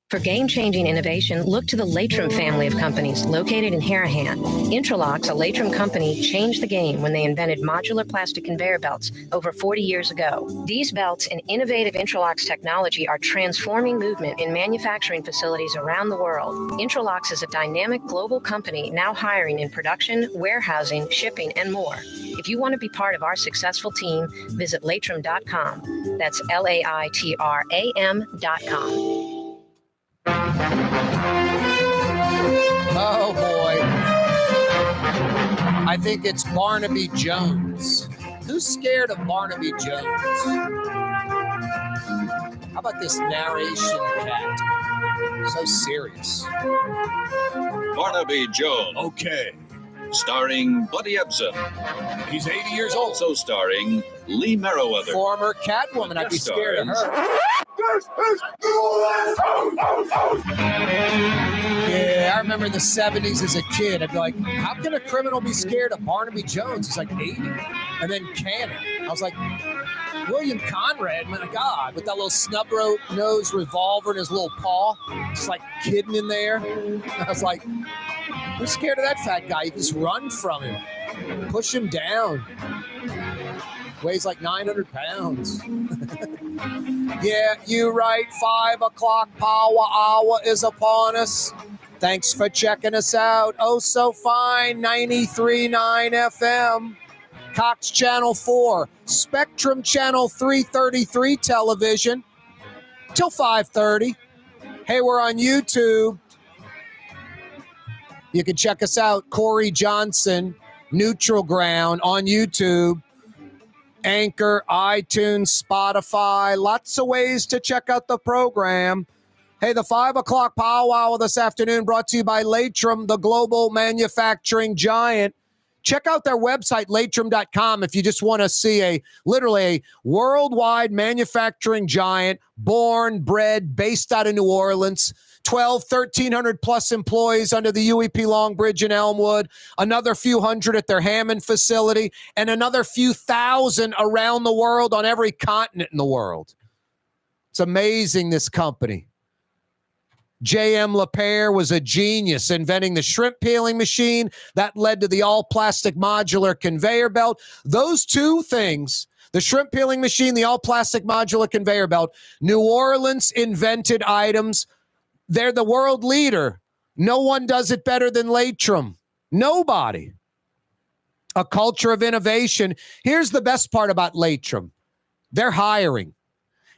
For game-changing innovation, look to the Latrim family of companies located in Harahan. Intralocks, a Latrim company, changed the game when they invented modular plastic conveyor belts over 40 years ago. These belts and innovative Intralocks technology are transforming movement in manufacturing facilities around the world. Intralocks is a dynamic global company now hiring in production, warehousing, shipping, and more. If you want to be part of our successful team, visit Latrim.com. That's LAITRAM.com. Oh, boy. I think it's Barnaby Jones. Who's scared of Barnaby Jones? How about this narration cat? So serious. Barnaby Jones. Okay. Starring Buddy Ebsen. He's 80 years old. Also starring Lee Merriweather. Former Catwoman. I'd be scared of her. Yeah, I remember in the 70s as a kid, I'd be like, how can a criminal be scared of Barnaby Jones? He's like 80. And then Cannon. I was like, William Conrad, my God, with that little snub-nosed revolver in his little paw, just like kidding in there. I was like, who's scared of that fat guy? You just run from him, push him down. Weighs like 900 pounds. Yeah, you right. 5 o'clock power hour is upon us. Thanks for checking us out. Oh, so fine. 93.9 FM. Cox Channel 4. Spectrum Channel 333 television. Till 5:30. Hey, we're on YouTube. You can check us out. Corey Johnson, Neutral Ground on YouTube. Anchor, iTunes, Spotify, lots of ways to check out the program. Hey, the 5 o'clock powwow this afternoon brought to you by Latrim, the global manufacturing giant. Check out their website, latrim.com, if you just want to see literally a worldwide manufacturing giant, born, bred, based out of New Orleans. 1,300 plus employees under the UEP Long Bridge in Elmwood, another few hundred at their Hammond facility, and another few thousand around the world on every continent in the world. It's amazing, this company. J.M. LaPere was a genius inventing the shrimp peeling machine. That led to the all-plastic modular conveyor belt. Those two things, the shrimp peeling machine, the all-plastic modular conveyor belt, New Orleans invented items. They're the world leader. No one does it better than Latrim. Nobody. A culture of innovation. Here's the best part about Latrim. They're hiring.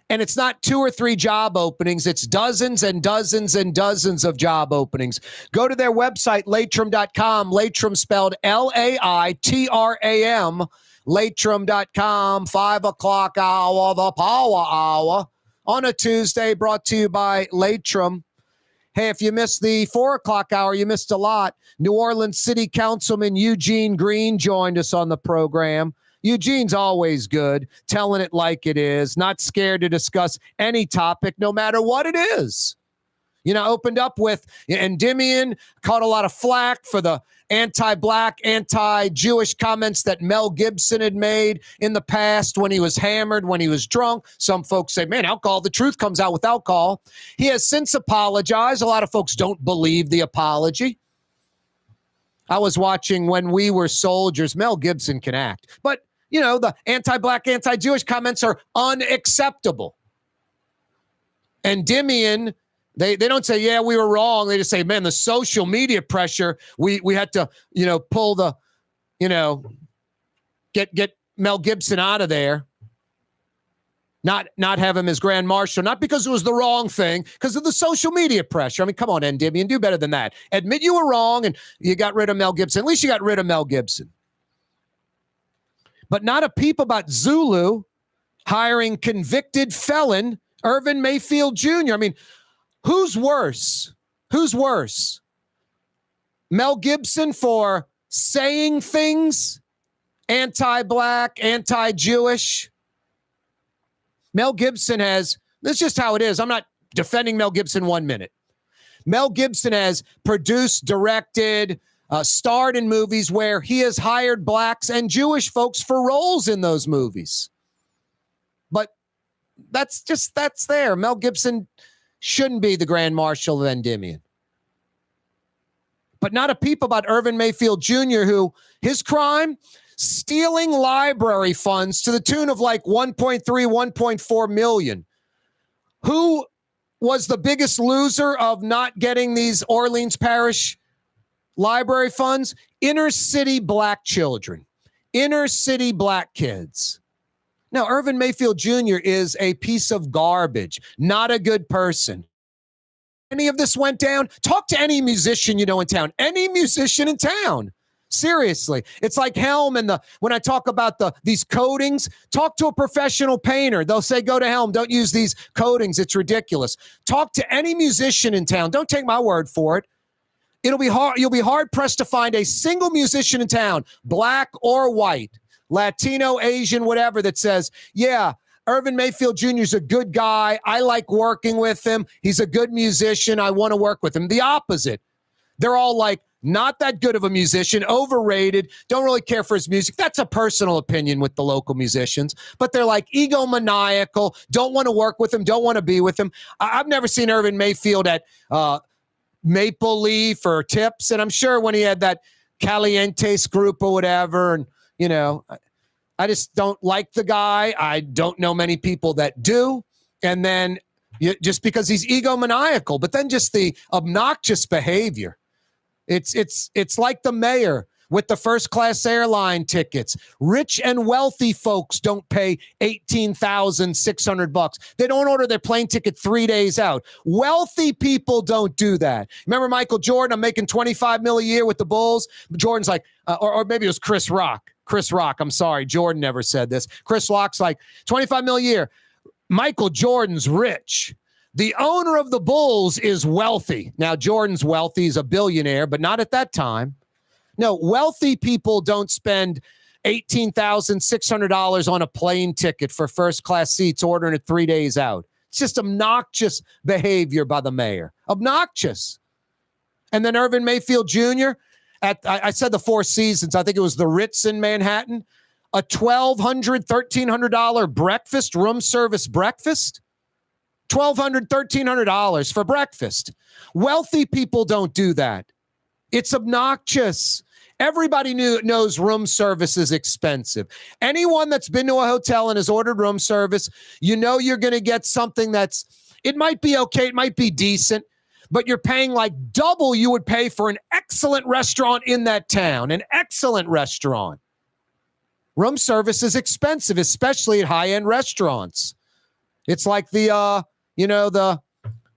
And it's not 2 or 3 job openings. It's dozens and dozens and dozens of job openings. Go to their website, Latrim.com. Latrim spelled L-A-I-T-R-A-M. Latrim.com, 5 o'clock hour, the power hour. On a Tuesday, brought to you by Latrim. Hey, if you missed the 4 o'clock hour, you missed a lot. New Orleans City Councilman Eugene Green joined us on the program. Eugene's always good, telling it like it is, not scared to discuss any topic, no matter what it is. You know, opened up with Endymion, caught a lot of flack for the anti-black, anti-Jewish comments that Mel Gibson had made in the past when he was hammered, when he was drunk. Some folks say, man, alcohol, the truth comes out with alcohol. He has since apologized. A lot of folks don't believe the apology. I was watching When We Were Soldiers. Mel Gibson can act. But, you know, the anti-black, anti-Jewish comments are unacceptable. Endymion, They don't say, yeah, we were wrong. They just say, man, the social media pressure, we had to, pull the, get Mel Gibson out of there. Not have him as Grand Marshal, not because it was the wrong thing, because of the social media pressure. I mean, come on, Endymion, do better than that. Admit you were wrong and you got rid of Mel Gibson. At least you got rid of Mel Gibson. But not a peep about Zulu hiring convicted felon Irvin Mayfield Jr. I mean, who's worse? Who's worse? Mel Gibson for saying things anti-black, anti-Jewish? Mel Gibson has, this is just how it is. I'm not defending Mel Gibson 1 minute. Mel Gibson has produced, directed, starred in movies where he has hired blacks and Jewish folks for roles in those movies. But that's there. Mel Gibson shouldn't be the Grand Marshal of Endymion. But not a peep about Irvin Mayfield Jr., who his crime, stealing library funds to the tune of like 1.3, 1.4 million. Who was the biggest loser of not getting these Orleans Parish library funds? Inner city black children, inner city black kids. Now, Irvin Mayfield Jr. is a piece of garbage, not a good person. Any of this went down, talk to any musician you know in town, any musician in town. Seriously, it's like Helm and when I talk about these coatings, talk to a professional painter. They'll say, go to Helm, don't use these coatings. It's ridiculous. Talk to any musician in town. Don't take my word for it. It'll be hard. You'll be hard pressed to find a single musician in town, black or white, Latino, Asian, whatever, that says, yeah, Irvin Mayfield Jr. is a good guy. I like working with him. He's a good musician. I want to work with him. The opposite. They're all like, not that good of a musician, overrated, don't really care for his music. That's a personal opinion with the local musicians. But they're like egomaniacal, don't want to work with him, don't want to be with him. I've never seen Irvin Mayfield at Maple Leaf or Tips. And I'm sure when he had that Calientes group or whatever, and, I just don't like the guy. I don't know many people that do. And then just because he's egomaniacal, but then just the obnoxious behavior. It's like the mayor with the first class airline tickets. Rich and wealthy folks don't pay $18,600. They don't order their plane ticket 3 days out. Wealthy people don't do that. Remember Michael Jordan? I'm making $25 million a year with the Bulls. Jordan's like, or maybe it was Chris Rock. Chris Rock. I'm sorry, Jordan never said this. Chris Rock's like $25 million a year. Michael Jordan's rich. The owner of the Bulls is wealthy. Now, Jordan's wealthy. He's a billionaire, but not at that time. No, wealthy people don't spend $18,600 on a plane ticket for first-class seats, ordering it 3 days out. It's just obnoxious behavior by the mayor. Obnoxious. And then Irvin Mayfield Jr., I said the Four Seasons. I think it was the Ritz in Manhattan. A $1,200, $1,300 breakfast, room service breakfast. $1,200, $1,300 for breakfast. Wealthy people don't do that. It's obnoxious. Everybody knows room service is expensive. Anyone that's been to a hotel and has ordered room service, you're going to get something it might be okay, it might be decent, but you're paying like double you would pay for an excellent restaurant in that town, an excellent restaurant. Room service is expensive, especially at high-end restaurants. It's like the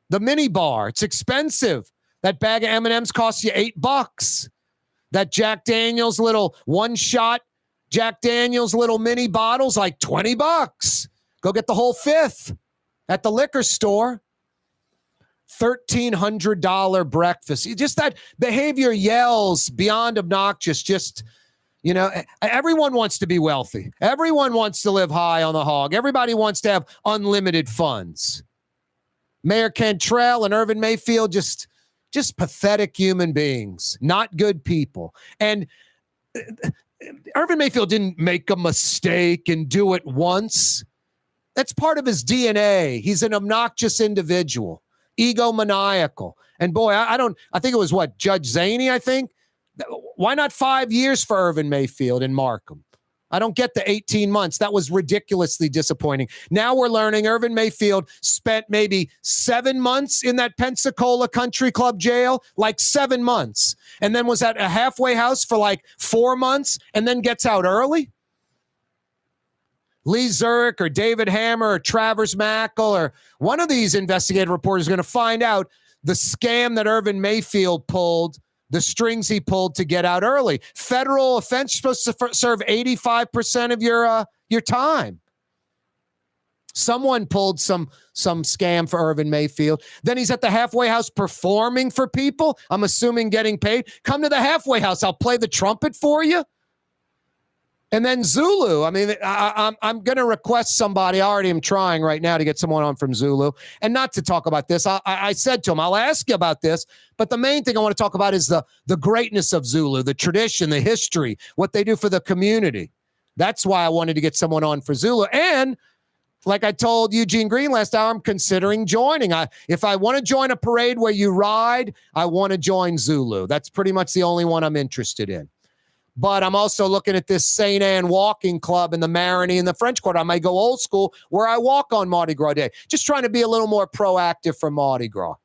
mini bar. It's expensive. That bag of M&Ms costs you $8. That Jack Daniels little one-shot Jack Daniels little mini bottles, like $20. Go get the whole fifth at the liquor store. $1,300 breakfast. Just that behavior yells beyond obnoxious. Just, everyone wants to be wealthy. Everyone wants to live high on the hog. Everybody wants to have unlimited funds. Mayor Cantrell and Irvin Mayfield, just pathetic human beings, not good people. And Irvin Mayfield didn't make a mistake and do it once. That's part of his DNA. He's an obnoxious individual, egomaniacal. And boy, I think it was Judge Zaney, I think. Why not 5 years for Irvin Mayfield and Markham? I don't get the 18 months. That was ridiculously disappointing. Now we're learning Irvin Mayfield spent maybe 7 months in that Pensacola Country Club jail, like 7 months, and then was at a halfway house for like 4 months and then gets out early. Lee Zurich or David Hammer or Travers Mackle or one of these investigative reporters is going to find out the scam that Irvin Mayfield pulled, the strings he pulled to get out early. Federal offense supposed to serve 85% of your time. Someone pulled some scam for Irvin Mayfield. Then he's at the halfway house performing for people. I'm assuming getting paid. Come to the halfway house. I'll play the trumpet for you. And then Zulu. I mean, I'm going to request somebody. I already am trying right now to get someone on from Zulu. And not to talk about this. I said to him, I'll ask you about this. But the main thing I want to talk about is the greatness of Zulu, the tradition, the history, what they do for the community. That's why I wanted to get someone on for Zulu. And like I told Eugene Green last hour, I'm considering joining. If I want to join a parade where you ride, I want to join Zulu. That's pretty much the only one I'm interested in. But I'm also looking at this St. Anne Walking Club in the Marigny and the French Quarter. I might go old school where I walk on Mardi Gras Day. Just trying to be a little more proactive for Mardi Gras.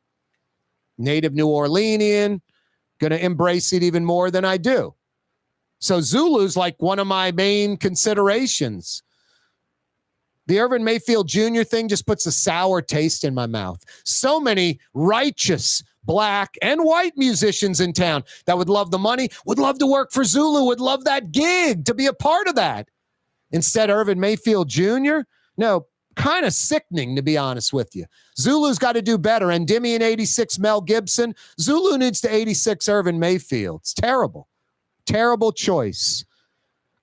Native New Orleanian, going to embrace it even more than I do. So Zulu's like one of my main considerations. The Irvin Mayfield Jr. thing just puts a sour taste in my mouth. So many righteous Black and white musicians in town that would love the money, would love to work for Zulu, would love that gig, to be a part of that. Instead, Irvin Mayfield Jr., no, kind of sickening, to be honest with you. Zulu's got to do better. Endymion 86 Mel Gibson. Zulu needs to 86 Irvin Mayfield. It's terrible. Terrible choice.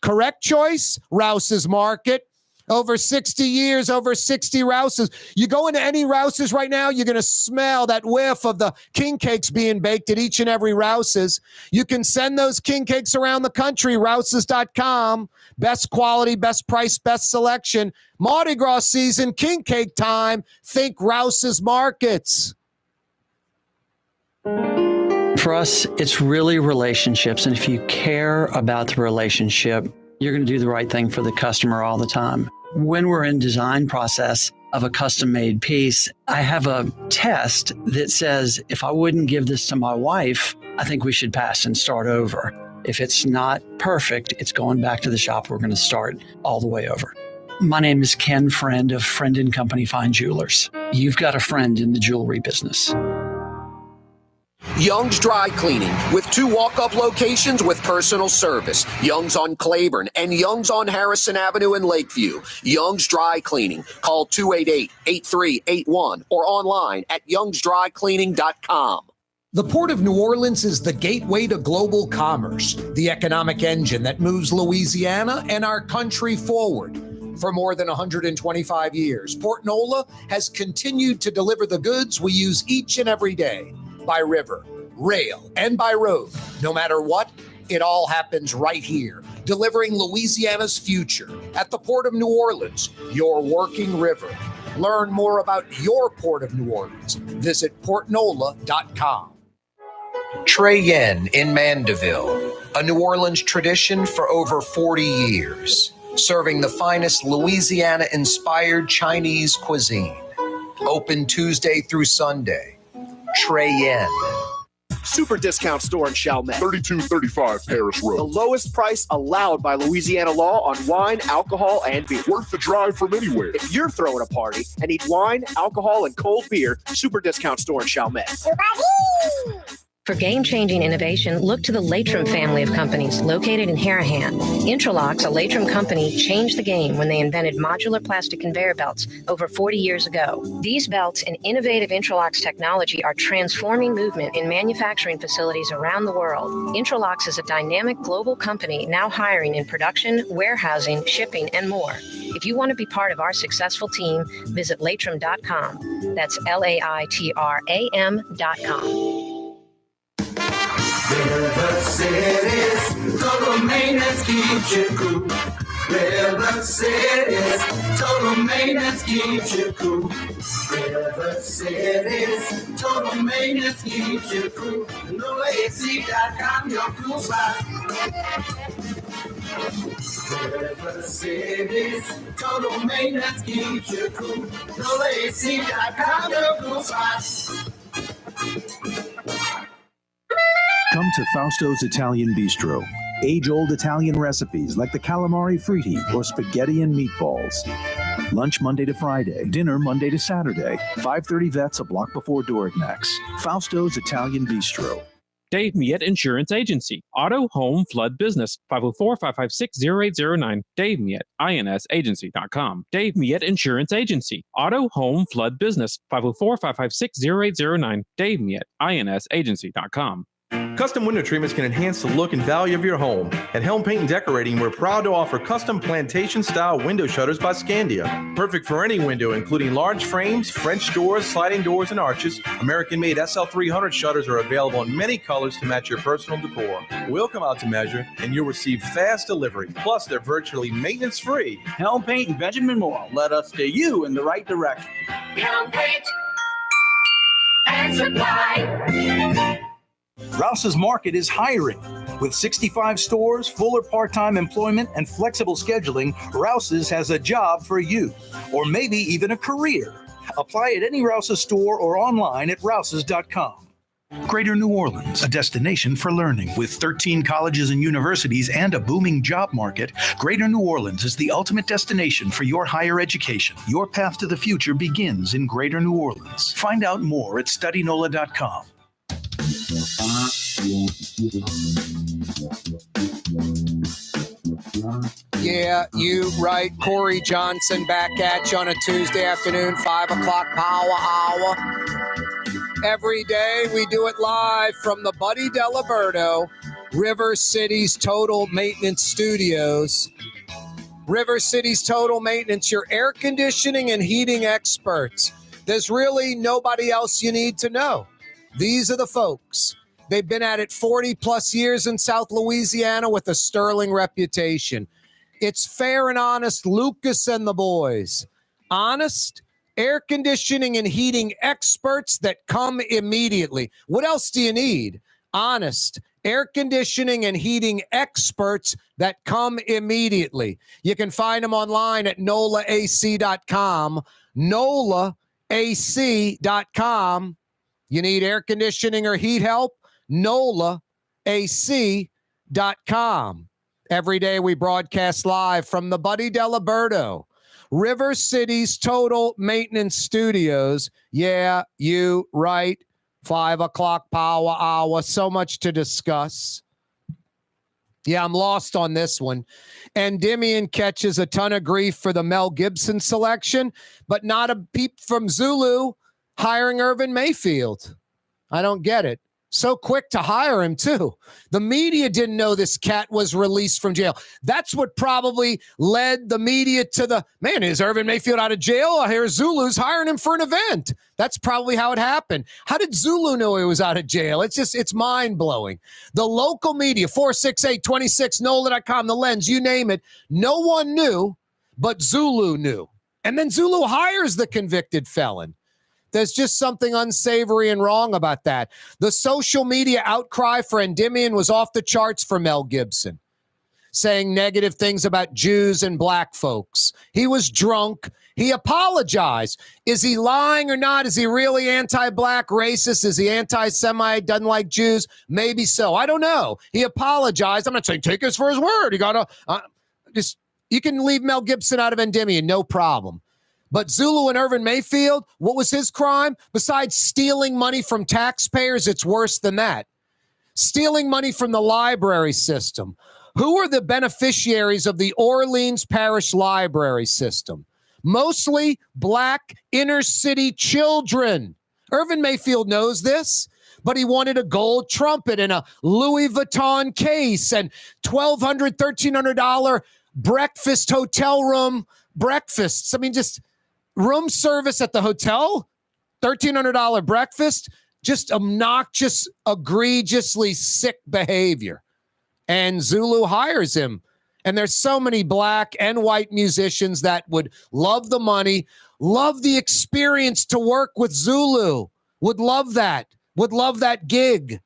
Correct choice, Rouse's Market. Over 60 years, over 60 Rouses. You go into any Rouses right now, you're going to smell that whiff of the king cakes being baked at each and every Rouses. You can send those king cakes around the country, rouses.com. Best quality, best price, best selection. Mardi Gras season, king cake time. Think Rouse's Markets. For us, it's really relationships. And if you care about the relationship, you're going to do the right thing for the customer all the time. When we're in design process of a custom-made piece, I have a test that says, if I wouldn't give this to my wife, I think we should pass and start over. If it's not perfect, it's going back to the shop. We're going to start all the way over. My name is Ken Friend of Friend & Company Fine Jewelers. You've got a friend in the jewelry business. Young's Dry Cleaning, with 2 walk-up locations with personal service. Young's on Claiborne and Young's on Harrison Avenue in Lakeview. Young's Dry Cleaning. Call 288-8381 or online at youngsdrycleaning.com. The Port of New Orleans is the gateway to global commerce, the economic engine that moves Louisiana and our country forward. For more than 125 years, Port Nola has continued to deliver the goods we use each and every day. By river, rail, and by road. No matter what, it all happens right here, delivering Louisiana's future at the Port of New Orleans, your working river. Learn more about your Port of New Orleans. Visit portnola.com. Trey Yen in Mandeville, a New Orleans tradition for over 40 years, serving the finest Louisiana-inspired Chinese cuisine. Open Tuesday through Sunday. Trey Yen. Super discount store in Chalmette. 3235 Paris Road. The lowest price allowed by Louisiana law on wine, alcohol, and beer. Worth the drive from anywhere. If you're throwing a party and need wine, alcohol, and cold beer, super discount store in Chalmette. For game-changing innovation, look to the Latrim family of companies located in Harahan. Intralox, a Latrim company, changed the game when they invented modular plastic conveyor belts over 40 years ago. These belts and innovative Intralox technology are transforming movement in manufacturing facilities around the world. Intralox is a dynamic global company now hiring in production, warehousing, shipping, and more. If you want to be part of our successful team, visit latrim.com. That's LAITRAM.com. River City's total maintenance keeps you cool. River City's total maintenance keeps you cool. River City's total maintenance keeps you cool. NoAC.com, your cool spot. River City's total maintenance keeps you cool. NolaAC.com, the cool spot. Come to Fausto's Italian Bistro. Age-old Italian recipes like the calamari fritti or spaghetti and meatballs. Lunch Monday to Friday, dinner Monday to Saturday. 530 Vets, a block before Dorignax. Fausto's Italian Bistro. Dave Miet Insurance Agency. Auto, home, flood, business. 504-556-0809. Dave Miet, INSagency.com. Dave Miet Insurance Agency. Auto, home, flood, business. 504-556-0809. Dave Miet, INSagency.com. Custom window treatments can enhance the look and value of your home. At Helm Paint and Decorating, we're proud to offer custom plantation-style window shutters by Scandia. Perfect for any window, including large frames, French doors, sliding doors, and arches. American-made SL300 shutters are available in many colors to match your personal decor. We'll come out to measure, and you'll receive fast delivery. Plus, they're virtually maintenance-free. Helm Paint and Benjamin Moore. Let us steer you in the right direction. Helm Paint and Supply. Rouse's Market is hiring. With 65 stores, full or part-time employment, and flexible scheduling, Rouse's has a job for you, or maybe even a career. Apply at any Rouse's store or online at rouses.com. Greater New Orleans, a destination for learning. With 13 colleges and universities and a booming job market, Greater New Orleans is the ultimate destination for your higher education. Your path to the future begins in Greater New Orleans. Find out more at studynola.com. Yeah, you right. Corey Johnson back at you on a Tuesday afternoon, 5 o'clock power hour. Every day we do it live from the Buddy Diliberto, River City's Total Maintenance Studios. River City's Total Maintenance, your air conditioning and heating experts. There's really nobody else you need to know. These are the folks. They've been at it 40 plus years in South Louisiana with a sterling reputation. It's Fair and Honest, Lucas and the boys. Honest, air conditioning and heating experts that come immediately. What else do you need? Honest, air conditioning and heating experts that come immediately. You can find them online at NolaAC.com. NolaAC.com. You need air conditioning or heat help? NolaAC.com. Every day we broadcast live from the Buddy Diliberto, River City's Total Maintenance Studios. Yeah, you right. 5 o'clock power hour. So much to discuss. Yeah, I'm lost on this one. Endymion catches a ton of grief for the Mel Gibson selection, but not a peep from Zulu hiring Irvin Mayfield. I don't get it. So quick to hire him, too. The media didn't know this cat was released from jail. That's what probably led the media to the, man, is Irvin Mayfield out of jail? I hear Zulu's hiring him for an event. That's probably how it happened. How did Zulu know he was out of jail? It's mind-blowing. The local media, 468-26NOLA.com, The Lens, you name it, no one knew, but Zulu knew. And then Zulu hires the convicted felon. There's just something unsavory and wrong about that. The social media outcry for Endymion was off the charts for Mel Gibson, saying negative things about Jews and black folks. He was drunk. He apologized. Is he lying or not? Is he really anti-black, racist? Is he anti-Semite, doesn't like Jews? Maybe so. I don't know. He apologized. I'm not saying take us for his word. You got to you can leave Mel Gibson out of Endymion, no problem. But Zulu and Irvin Mayfield, what was his crime? Besides stealing money from taxpayers, it's worse than that. Stealing money from the library system. Who are the beneficiaries of the Orleans Parish Library System? Mostly black inner city children. Irvin Mayfield knows this, but he wanted a gold trumpet and a Louis Vuitton case and $1,200, $1,300 breakfast hotel room breakfasts. I mean, just room service at the hotel, $1,300 breakfast, just obnoxious, egregiously sick behavior. And Zulu hires him. And there's so many black and white musicians that would love the money, love the experience to work with Zulu, would love that gig.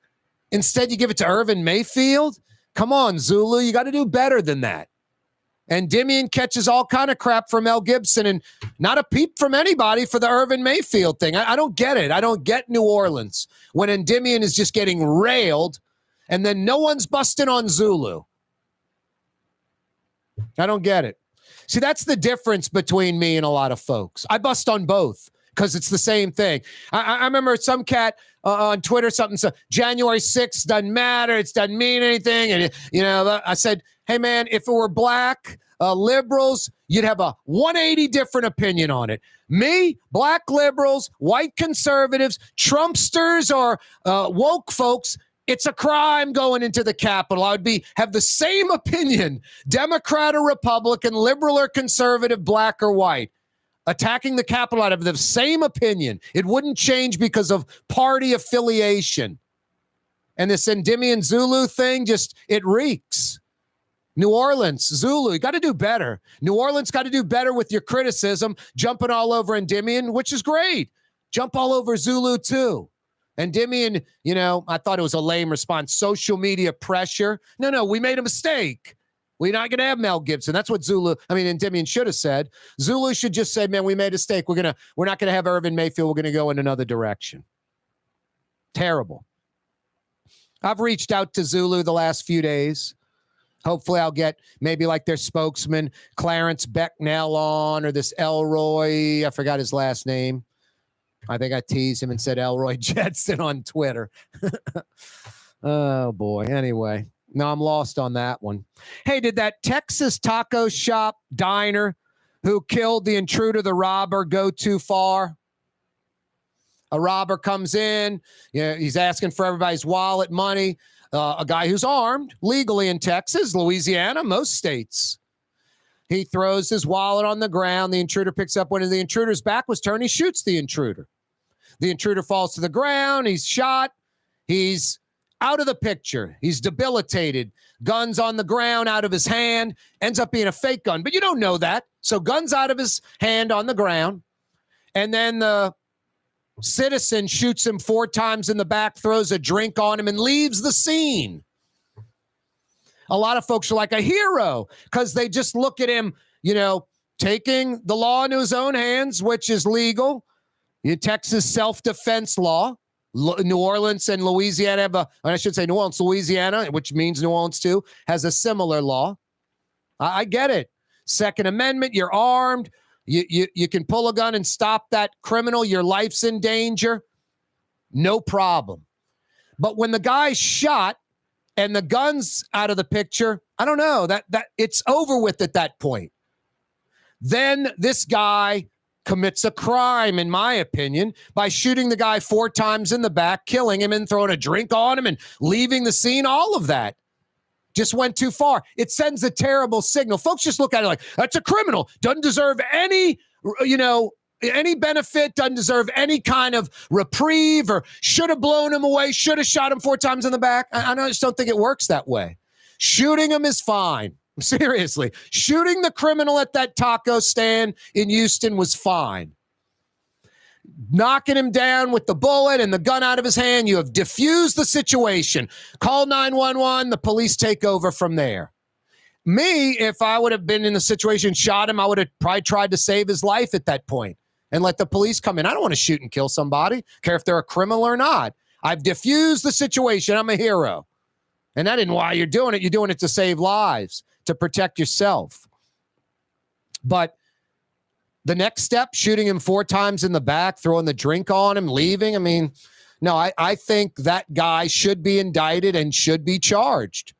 Instead, you give it to Irvin Mayfield. Come on, Zulu. You got to do better than that. And Endymion catches all kind of crap from Mel Gibson and not a peep from anybody for the Irvin Mayfield thing. I don't get it. I don't get New Orleans when Endymion is just getting railed and then no one's busting on Zulu. I don't get it. See, that's the difference between me and a lot of folks. I bust on both because it's the same thing. I remember some cat on Twitter, something, so January 6th doesn't matter. It doesn't mean anything. And, I said, hey, man, if it were black liberals, you'd have a 180 different opinion on it. Me, black liberals, white conservatives, Trumpsters, or woke folks, it's a crime going into the Capitol. I would have the same opinion, Democrat or Republican, liberal or conservative, black or white. Attacking the Capitol, I'd have the same opinion. It wouldn't change because of party affiliation. And this Endymion Zulu thing, it reeks. New Orleans, Zulu, you got to do better. New Orleans got to do better with your criticism, jumping all over Endymion, which is great. Jump all over Zulu too. Endymion, I thought it was a lame response. Social media pressure. No, we made a mistake. We're not going to have Mel Gibson. That's what Endymion should have said. Zulu should just say, man, we made a mistake. We're not going to have Irvin Mayfield. We're going to go in another direction. Terrible. I've reached out to Zulu the last few days. Hopefully I'll get maybe like their spokesman, Clarence Becknell on, or this Elroy. I forgot his last name. I think I teased him and said Elroy Jetson on Twitter. Oh, boy. Anyway. No, I'm lost on that one. Hey, did that Texas taco shop diner who killed the intruder, the robber, go too far? A robber comes in. He's asking for everybody's wallet money. A guy who's armed legally in Texas, Louisiana, most states. He throws his wallet on the ground. The intruder picks up when the intruder's back was turned. He shoots the intruder. The intruder falls to the ground. He's shot. He's out of the picture. He's debilitated. Guns on the ground, out of his hand. Ends up being a fake gun, but you don't know that. So guns out of his hand on the ground. And then the citizen shoots him 4 times in the back, throws a drink on him, and leaves the scene. A lot of folks are like a hero because they just look at him, taking the law into his own hands, which is legal. Texas self-defense law. New Orleans and Louisiana have New Orleans, Louisiana, which means New Orleans too, has a similar law. I get it. Second Amendment, you're armed. You can pull a gun and stop that criminal. Your life's in danger. No problem. But when the guy's shot and the gun's out of the picture, I don't know. That it's over with at that point. Then this guy commits a crime, in my opinion, by shooting the guy 4 times in the back, killing him, and throwing a drink on him and leaving the scene. All of that just went too far. It sends a terrible signal. Folks just look at it like, that's a criminal. Doesn't deserve any, any benefit, doesn't deserve any kind of reprieve, or should have blown him away, should have shot him 4 times in the back. I just don't think it works that way. Shooting him is fine. Seriously, shooting the criminal at that taco stand in Houston was fine. Knocking him down with the bullet and the gun out of his hand, you have diffused the situation. Call 911, the police take over from there. Me, if I would have been in the situation, shot him, I would have probably tried to save his life at that point and let the police come in. I don't want to shoot and kill somebody, care if they're a criminal or not. I've diffused the situation. I'm a hero. And that isn't why you're doing it. You're doing it to save lives, to protect yourself. But the next step, shooting him 4 times in the back, throwing the drink on him, leaving. No, I think that guy should be indicted and should be charged.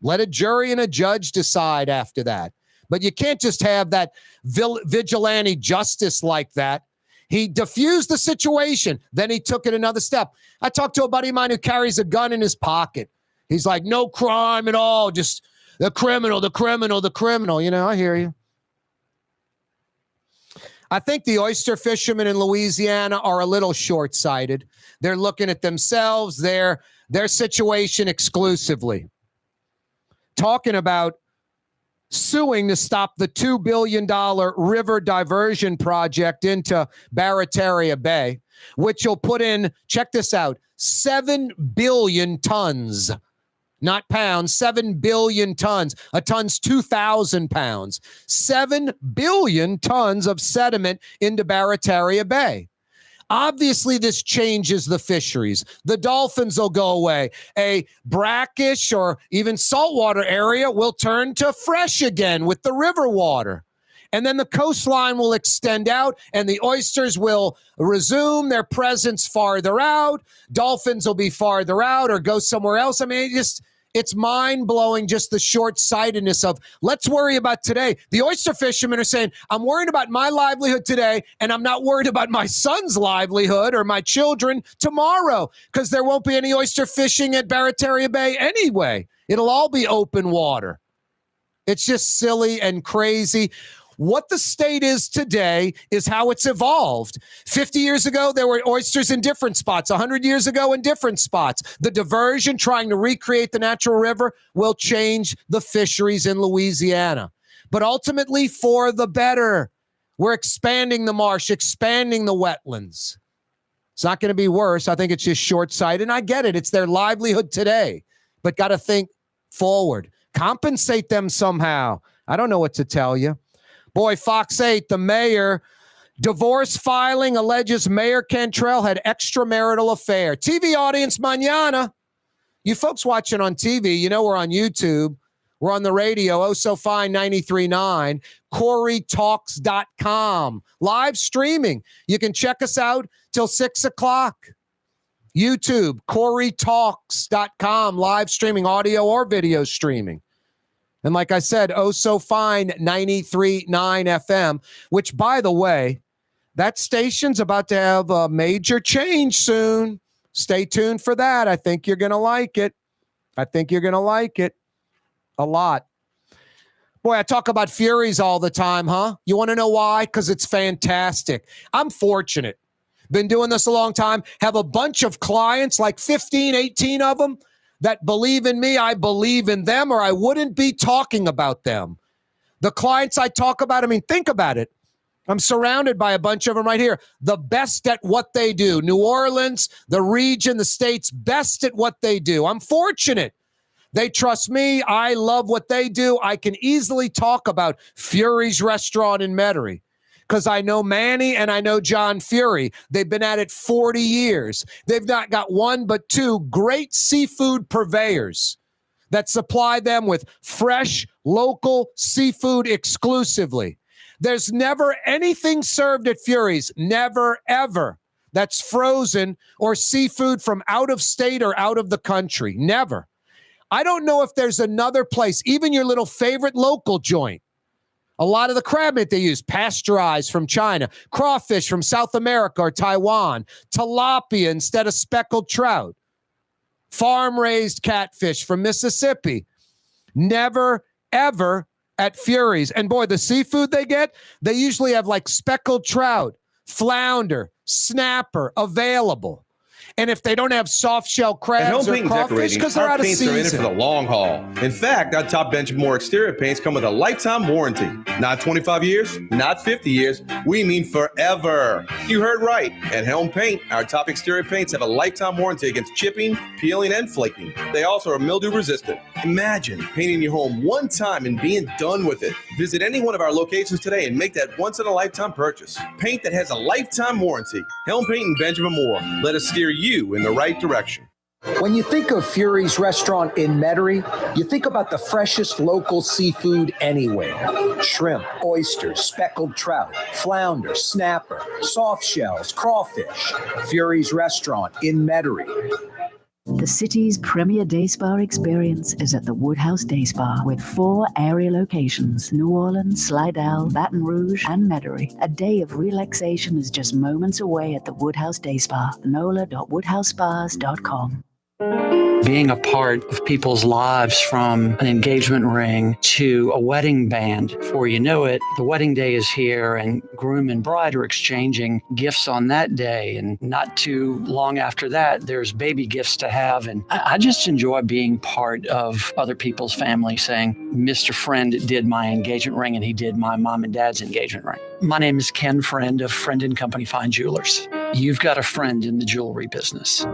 Let a jury and a judge decide after that. But you can't just have that vigilante justice like that. He diffused the situation. Then he took it another step. I talked to a buddy of mine who carries a gun in his pocket. He's like, no crime at all. Just the criminal. I hear you. I think the oyster fishermen in Louisiana are a little short-sighted. They're looking at themselves, their situation exclusively. Talking about suing to stop the $2 billion river diversion project into Barataria Bay, which will put in, check this out, 7 billion tons not pounds, 7 billion tons. A ton's 2,000 pounds. 7 billion tons of sediment into Barataria Bay. Obviously, this changes the fisheries. The dolphins will go away. A brackish or even saltwater area will turn to fresh again with the river water. And then the coastline will extend out and the oysters will resume their presence farther out. Dolphins will be farther out or go somewhere else. I mean, it's mind-blowing, just the short-sightedness of, let's worry about today. The oyster fishermen are saying, I'm worried about my livelihood today, and I'm not worried about my son's livelihood or my children tomorrow, because there won't be any oyster fishing at Barataria Bay anyway. It'll all be open water. It's just silly and crazy. What the state is today is how it's evolved. 50 years ago, there were oysters in different spots. 100 years ago, in different spots. The diversion, trying to recreate the natural river, will change the fisheries in Louisiana. But ultimately, for the better. We're expanding the marsh, expanding the wetlands. It's not going to be worse. I think it's just short-sighted. And I get it. It's their livelihood today. But got to think forward. Compensate them somehow. I don't know what to tell you. Boy, Fox 8, the mayor, divorce filing alleges Mayor Cantrell had extramarital affair. TV audience mañana. You folks watching on TV, you know we're on YouTube. We're on the radio, oh so fine 93.9, CoreyTalks.com. Live streaming. You can check us out till 6 o'clock. YouTube, CoreyTalks.com. Live streaming, audio or video streaming. And like I said, oh so fine 93.9 FM, which, by the way, that station's about to have a major change soon. Stay tuned for that. I think you're going to like it. I think you're going to like it a lot. Boy, I talk about Furies all the time, huh? You want to know why? Because it's fantastic. I'm fortunate. Been doing this a long time. Have a bunch of clients, like 15, 18 of them, that believe in me. I believe in them, or I wouldn't be talking about them. The clients I talk about, I mean, think about it. I'm surrounded by a bunch of them right here. The best at what they do. New Orleans, the region, the state's best at what they do. I'm fortunate. They trust me. I love what they do. I can easily talk about Fury's Restaurant in Metairie, because I know Manny and I know John Fury. They've been at it 40 years. They've not got one but two great seafood purveyors that supply them with fresh, local seafood exclusively. There's never anything served at Fury's, never, ever, that's frozen or seafood from out of state or out of the country. Never. I don't know if there's another place, even your little favorite local joint. A lot of the crab meat they use, pasteurized from China, crawfish from South America or Taiwan, tilapia instead of speckled trout, farm-raised catfish from Mississippi. Never, ever at Fury's. And boy, the seafood they get, they usually have like speckled trout, flounder, snapper available. And if they don't have soft shell crabs or crawfish, because they're out of season. Our paints are in it for the long haul. In fact, our top Benchmore exterior paints come with a lifetime warranty. Not 25 years, not 50 years. We mean forever. You heard right. At Helm Paint, our top exterior paints have a lifetime warranty against chipping, peeling, and flaking. They also are mildew resistant. Imagine painting your home one time and being done with it. Visit any one of our locations today and make that once-in-a-lifetime purchase. Paint that has a lifetime warranty. Helm Paint and Benjamin Moore. Let us steer you in the right direction. When you think of Fury's Restaurant in Metairie, you think about the freshest local seafood anywhere. Shrimp, oysters, speckled trout, flounder, snapper, soft shells, crawfish. Fury's Restaurant in Metairie. The city's premier day spa experience is at the Woodhouse Day Spa with 4 area locations: New Orleans, Slidell, Baton Rouge, and Metairie. A day of relaxation is just moments away at the Woodhouse Day Spa. NOLA.woodhousespas.com. Being a part of people's lives, from an engagement ring to a wedding band. Before you know it, the wedding day is here and groom and bride are exchanging gifts on that day. And not too long after that, there's baby gifts to have. And I just enjoy being part of other people's family, saying, Mr. Friend did my engagement ring and he did my mom and dad's engagement ring. My name is Ken Friend of Friend & Company Fine Jewelers. You've got a friend in the jewelry business.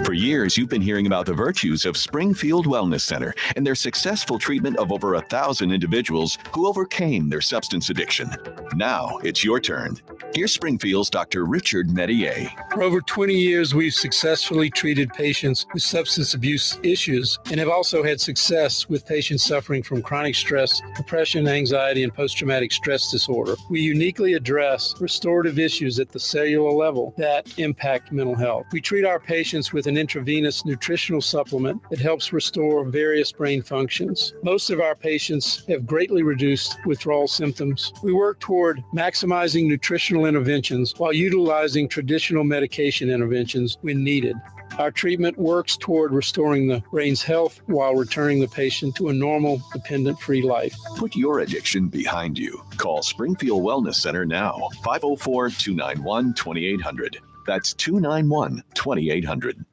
For years, you've been hearing about the virtues of Springfield Wellness Center and their successful treatment of over 1,000 individuals who overcame their substance addiction. Now it's your turn. Here's Springfield's Dr. Richard Medier. For over 20 years, we've successfully treated patients with substance abuse issues and have also had success with patients suffering from chronic stress, depression, anxiety, and post-traumatic stress disorder. We uniquely address restorative issues at the cellular level that impact mental health. We treat our patients with an intravenous nutritional supplement that helps restore various brain functions. Most of our patients have greatly reduced withdrawal symptoms. We work toward maximizing nutritional interventions while utilizing traditional medication interventions when needed. Our treatment works toward restoring the brain's health while returning the patient to a normal, dependent-free life. Put your addiction behind you. Call Springfield Wellness Center now. 504-291-2800. That's 291-2800.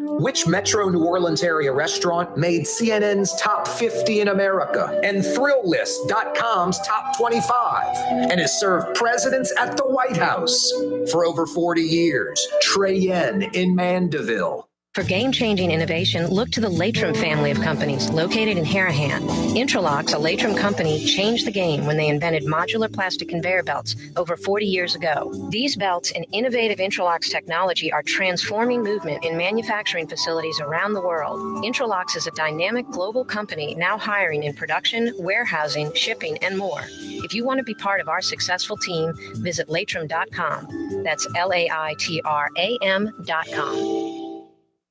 Which Metro New Orleans area restaurant made CNN's top 50 in America and ThrillList.com's top 25 and has served presidents at the White House for over 40 years? Trey Yen in Mandeville. For game-changing innovation, look to the Latrim family of companies located in Harahan. Interlocks, a Latrim company, changed the game when they invented modular plastic conveyor belts over 40 years ago. These belts and innovative Interlocks technology are transforming movement in manufacturing facilities around the world. Interlocks is a dynamic global company now hiring in production, warehousing, shipping, and more. If you want to be part of our successful team, visit Latrim.com. That's LAITRAM.com.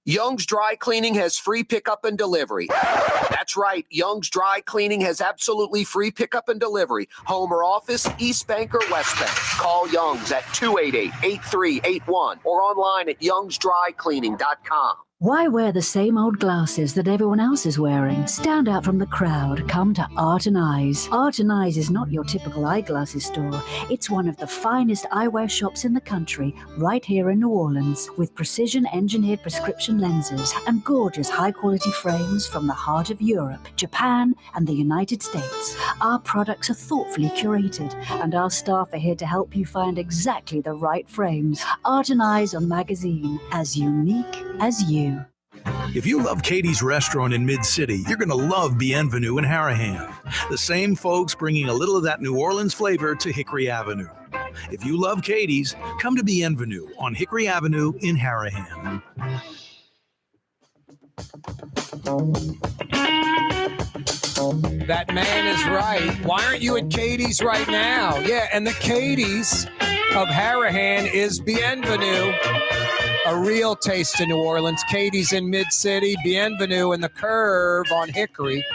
Young's Dry Cleaning has free pickup and delivery. That's right. Young's Dry Cleaning has absolutely free pickup and delivery. Home or office, East Bank or West Bank. Call Young's at 288-8381 or online at youngsdrycleaning.com. Why wear the same old glasses that everyone else is wearing? Stand out from the crowd. Come to Art and Eyes. Art and Eyes is not your typical eyeglasses store. It's one of the finest eyewear shops in the country, right here in New Orleans, with precision-engineered prescription lenses and gorgeous high-quality frames from the heart of Europe, Japan, and the United States. Our products are thoughtfully curated, and our staff are here to help you find exactly the right frames. Art and Eyes on Magazine, as unique as you. If you love Katie's Restaurant in Mid-City, you're going to love Bienvenue in Harahan. The same folks bringing a little of that New Orleans flavor to Hickory Avenue. If you love Katie's, come to Bienvenue on Hickory Avenue in Harahan. That man is right. Why aren't you at Katie's right now? Yeah, and the Katie's of Harahan is Bienvenue. A real taste in New Orleans. Katie's in Mid-City, Bienvenue in the Curve on Hickory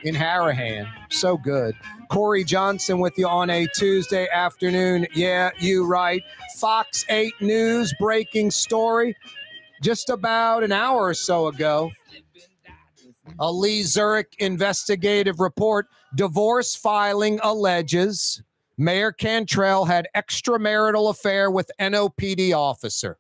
in Harahan. So good. Corey Johnson with you on a Tuesday afternoon. Yeah, you right. Fox 8 News breaking story just about an hour or so ago. A Lee Zurich investigative report. Divorce filing alleges Mayor Cantrell had extramarital affair with NOPD officer.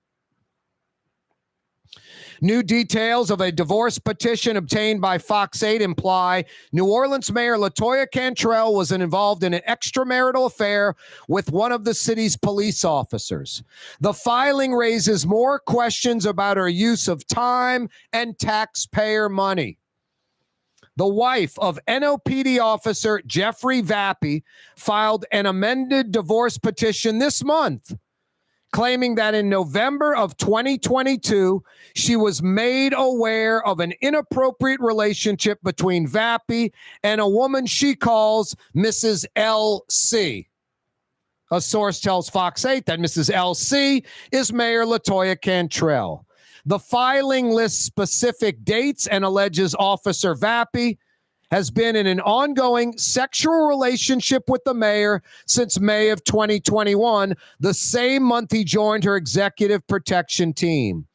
New details of a divorce petition obtained by Fox 8 imply New Orleans Mayor LaToya Cantrell was involved in an extramarital affair with one of the city's police officers. The filing raises more questions about her use of time and taxpayer money. The wife of NOPD officer Jeffrey Vappy filed an amended divorce petition this month, claiming that in November of 2022, she was made aware of an inappropriate relationship between Vappy and a woman she calls Mrs. L.C. A source tells Fox 8 that Mrs. L.C. is Mayor LaToya Cantrell. The filing lists specific dates and alleges Officer Vappy has been in an ongoing sexual relationship with the mayor since May of 2021, the same month he joined her executive protection team.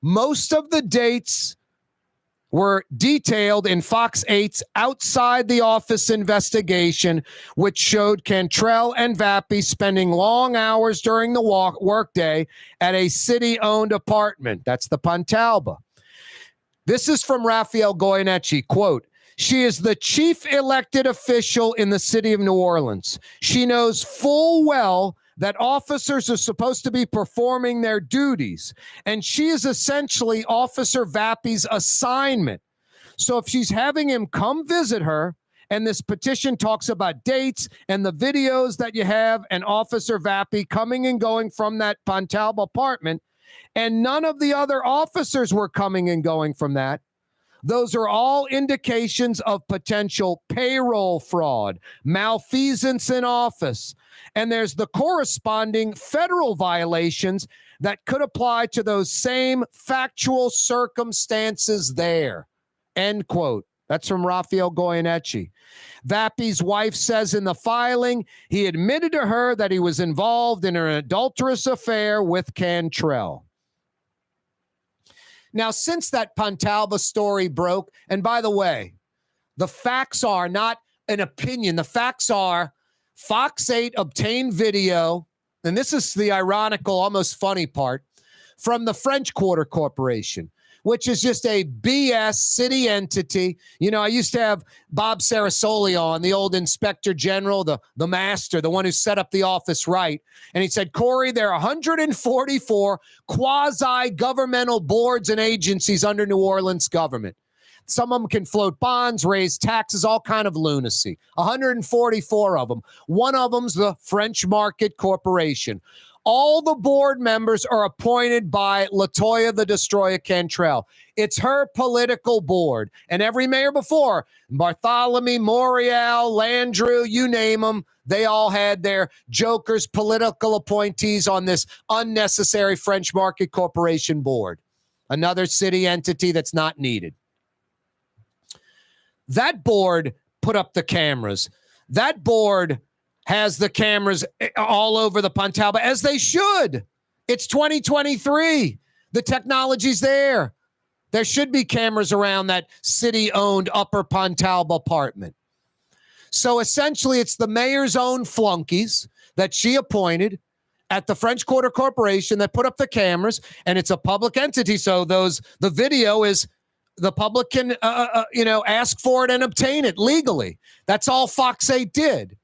Most of the dates were detailed in Fox 8's Outside the Office investigation, which showed Cantrell and Vappy spending long hours during the workday at a city-owned apartment. That's the Pontalba. This is from Raphael Goyeneche, quote, "She is the chief elected official in the city of New Orleans. She knows full well that officers are supposed to be performing their duties, and she is essentially Officer Vappy's assignment. So if she's having him come visit her, and this petition talks about dates and the videos that you have, and Officer Vappy coming and going from that Pontalba apartment, and none of the other officers were coming and going from that, those are all indications of potential payroll fraud, malfeasance in office. And there's the corresponding federal violations that could apply to those same factual circumstances there. End quote. That's from Rafael Goyeneche. Vappy's wife says in the filing, he admitted to her that he was involved in an adulterous affair with Cantrell. Now, since that Pontalba story broke, and by the way, the facts are not an opinion. The facts are Fox 8 obtained video, and this is the ironical, almost funny part, from the French Quarter Corporation, which is just a BS city entity. You know, I used to have Bob Sarasoli on, the old inspector general, the master, the one who set up the office right. And he said, Corey, there are 144 quasi-governmental boards and agencies under New Orleans government. Some of them can float bonds, raise taxes, all kind of lunacy. 144 of them. One of them's the French Market Corporation. All the board members are appointed by Latoya the Destroyer Cantrell. It's her political board. And every mayor before, Bartholomew, Morial, Landrieu, you name them, they all had their jokers, political appointees on this unnecessary French Market Corporation board. Another city entity that's not needed. That board put up the cameras. That board has the cameras all over the Pontalba, as they should. It's 2023. The technology's there. There should be cameras around that city-owned Upper Pontalba apartment. So essentially, it's the mayor's own flunkies that she appointed at the French Quarter Corporation that put up the cameras, and it's a public entity. So the video is the public can ask for it and obtain it legally. That's all Fox 8 did.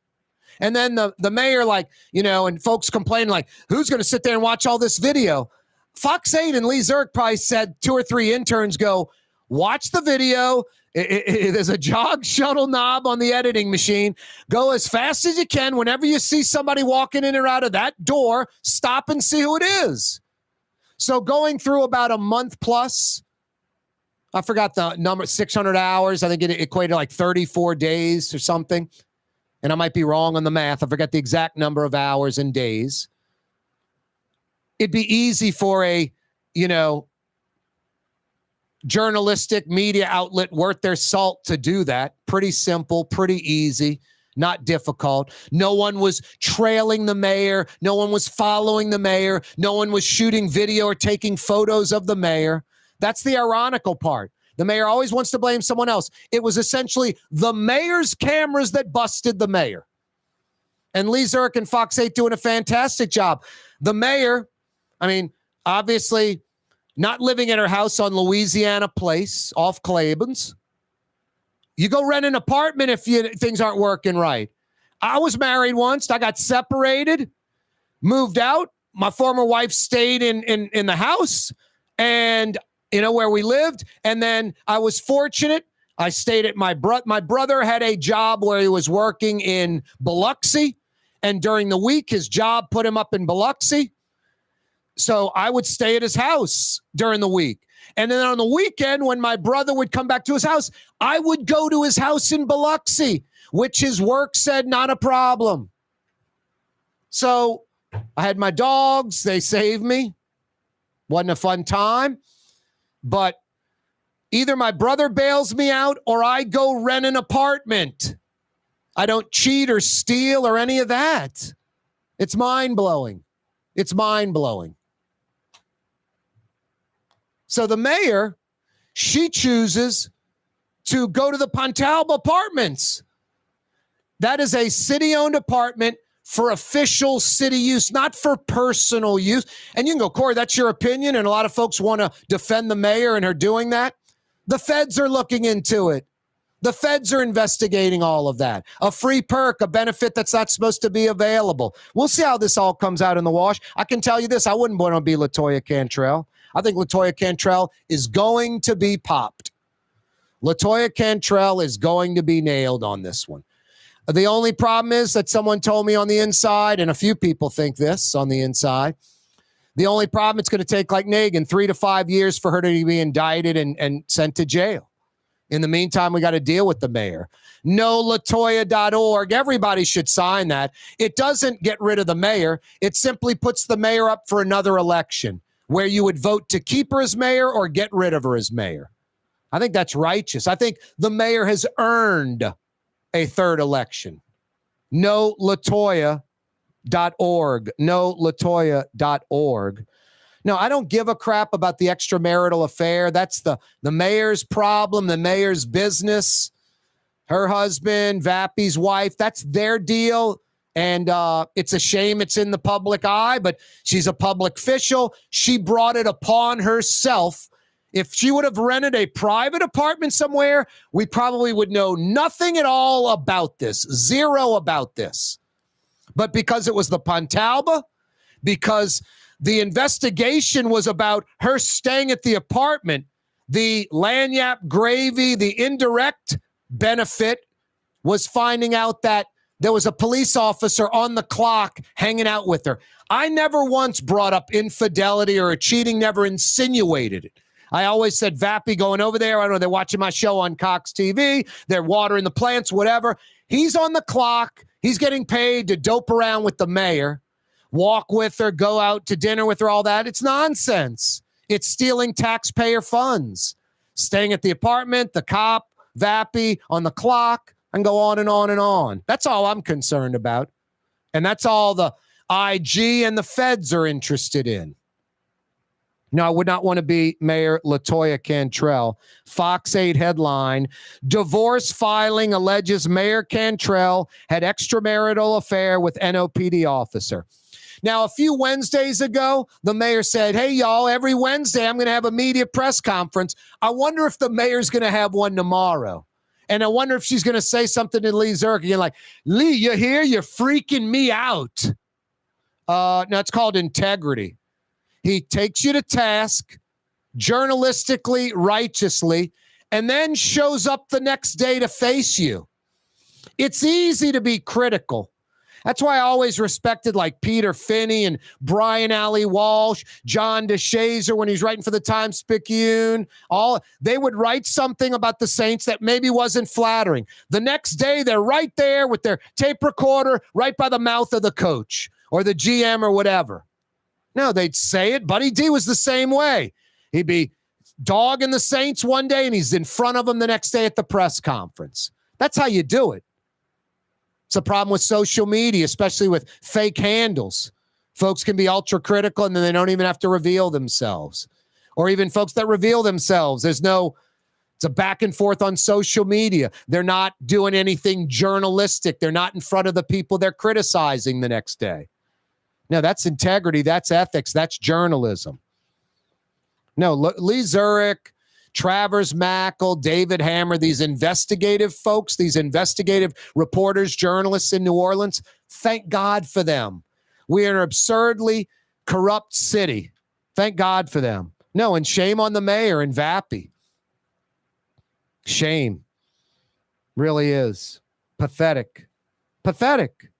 And then the mayor, and folks complain, who's going to sit there and watch all this video? Fox 8 and Lee Zirk probably said 2 or 3 interns go, watch the video. There's a jog shuttle knob on the editing machine. Go as fast as you can. Whenever you see somebody walking in or out of that door, stop and see who it is. So going through about a month plus, I forgot the number, 600 hours. I think it equated to like 34 days or something. And I might be wrong on the math. I forget the exact number of hours and days. It'd be easy for a, journalistic media outlet worth their salt to do that. Pretty simple, pretty easy, not difficult. No one was trailing the mayor. No one was following the mayor. No one was shooting video or taking photos of the mayor. That's the ironical part. The mayor always wants to blame someone else. It was essentially the mayor's cameras that busted the mayor. And Lee Zirk and Fox 8 doing a fantastic job. The mayor, obviously not living at her house on Louisiana Place off Claiborne's. You go rent an apartment if things aren't working right. I was married once. I got separated, moved out. My former wife stayed in the house and where we lived. And then I was fortunate. I stayed at my brother had a job where he was working in Biloxi. And during the week, his job put him up in Biloxi. So I would stay at his house during the week. And then on the weekend, when my brother would come back to his house, I would go to his house in Biloxi, which his work said not a problem. So I had my dogs. They saved me. Wasn't a fun time. But either my brother bails me out or I go rent an apartment. I don't cheat or steal or any of that. It's mind-blowing. It's mind-blowing. So the mayor, she chooses to go to the Pontalba Apartments. That is a city-owned apartment for official city use, not for personal use. And you can go, Corey, that's your opinion, and a lot of folks want to defend the mayor and her doing that. The feds are looking into it. The feds are investigating all of that. A free perk, a benefit that's not supposed to be available. We'll see how this all comes out in the wash. I can tell you this. I wouldn't want to be LaToya Cantrell. I think LaToya Cantrell is going to be popped. LaToya Cantrell is going to be nailed on this one. The only problem is that someone told me on the inside, and a few people think this on the inside, the only problem, it's going to take, like Nagin, 3 to 5 years for her to be indicted and sent to jail. In the meantime, we got to deal with the mayor. NoLatoya.org. Everybody should sign that. It doesn't get rid of the mayor. It simply puts the mayor up for another election where you would vote to keep her as mayor or get rid of her as mayor. I think that's righteous. I think the mayor has earned a third election. NoLatoya.org. NoLatoya.org. No, I don't give a crap about the extramarital affair. That's the mayor's problem, the mayor's business. Her husband, Vappy's wife, that's their deal. And it's a shame it's in the public eye, but she's a public official. She brought it upon herself. If she would have rented a private apartment somewhere, we probably would know nothing at all about this, zero about this. But because it was the Pontalba, because the investigation was about her staying at the apartment, the lanyap gravy, the indirect benefit was finding out that there was a police officer on the clock hanging out with her. I never once brought up infidelity or cheating, never insinuated it. I always said, Vappy going over there, I don't know, they're watching my show on Cox TV, they're watering the plants, whatever. He's on the clock. He's getting paid to dope around with the mayor. Walk with her, go out to dinner with her, all that. It's nonsense. It's stealing taxpayer funds. Staying at the apartment, the cop, Vappy on the clock, and go on and on and on. That's all I'm concerned about. And that's all the IG and the feds are interested in. No, I would not want to be Mayor LaToya Cantrell. Fox 8 headline, divorce filing alleges Mayor Cantrell had extramarital affair with NOPD officer. Now, a few Wednesdays ago, the mayor said, hey, y'all, every Wednesday I'm going to have a media press conference. I wonder if the mayor's going to have one tomorrow. And I wonder if she's going to say something to Lee Zurich again, like, Lee, you're here? You're freaking me out. Now, it's called integrity. He takes you to task journalistically, righteously, and then shows up the next day to face you. It's easy to be critical. That's why I always respected like Peter Finney and Brian Alley Walsh, John DeShazer when he's writing for the Times-Picayune. They would write something about the Saints that maybe wasn't flattering. The next day, they're right there with their tape recorder right by the mouth of the coach or the GM or whatever. No, they'd say it. Buddy D was the same way. He'd be dogging the Saints one day and he's in front of them the next day at the press conference. That's how you do it. It's a problem with social media, especially with fake handles. Folks can be ultra critical and then they don't even have to reveal themselves. Or even folks that reveal themselves. It's a back and forth on social media. They're not doing anything journalistic. They're not in front of the people they're criticizing the next day. No, that's integrity. That's ethics. That's journalism. No, Lee Zurich, Travers Mackle, David Hammer, these investigative folks, these investigative reporters, journalists in New Orleans, thank God for them. We are an absurdly corrupt city. Thank God for them. No, and shame on the mayor and Vappy. Shame. Really is. Pathetic. Pathetic.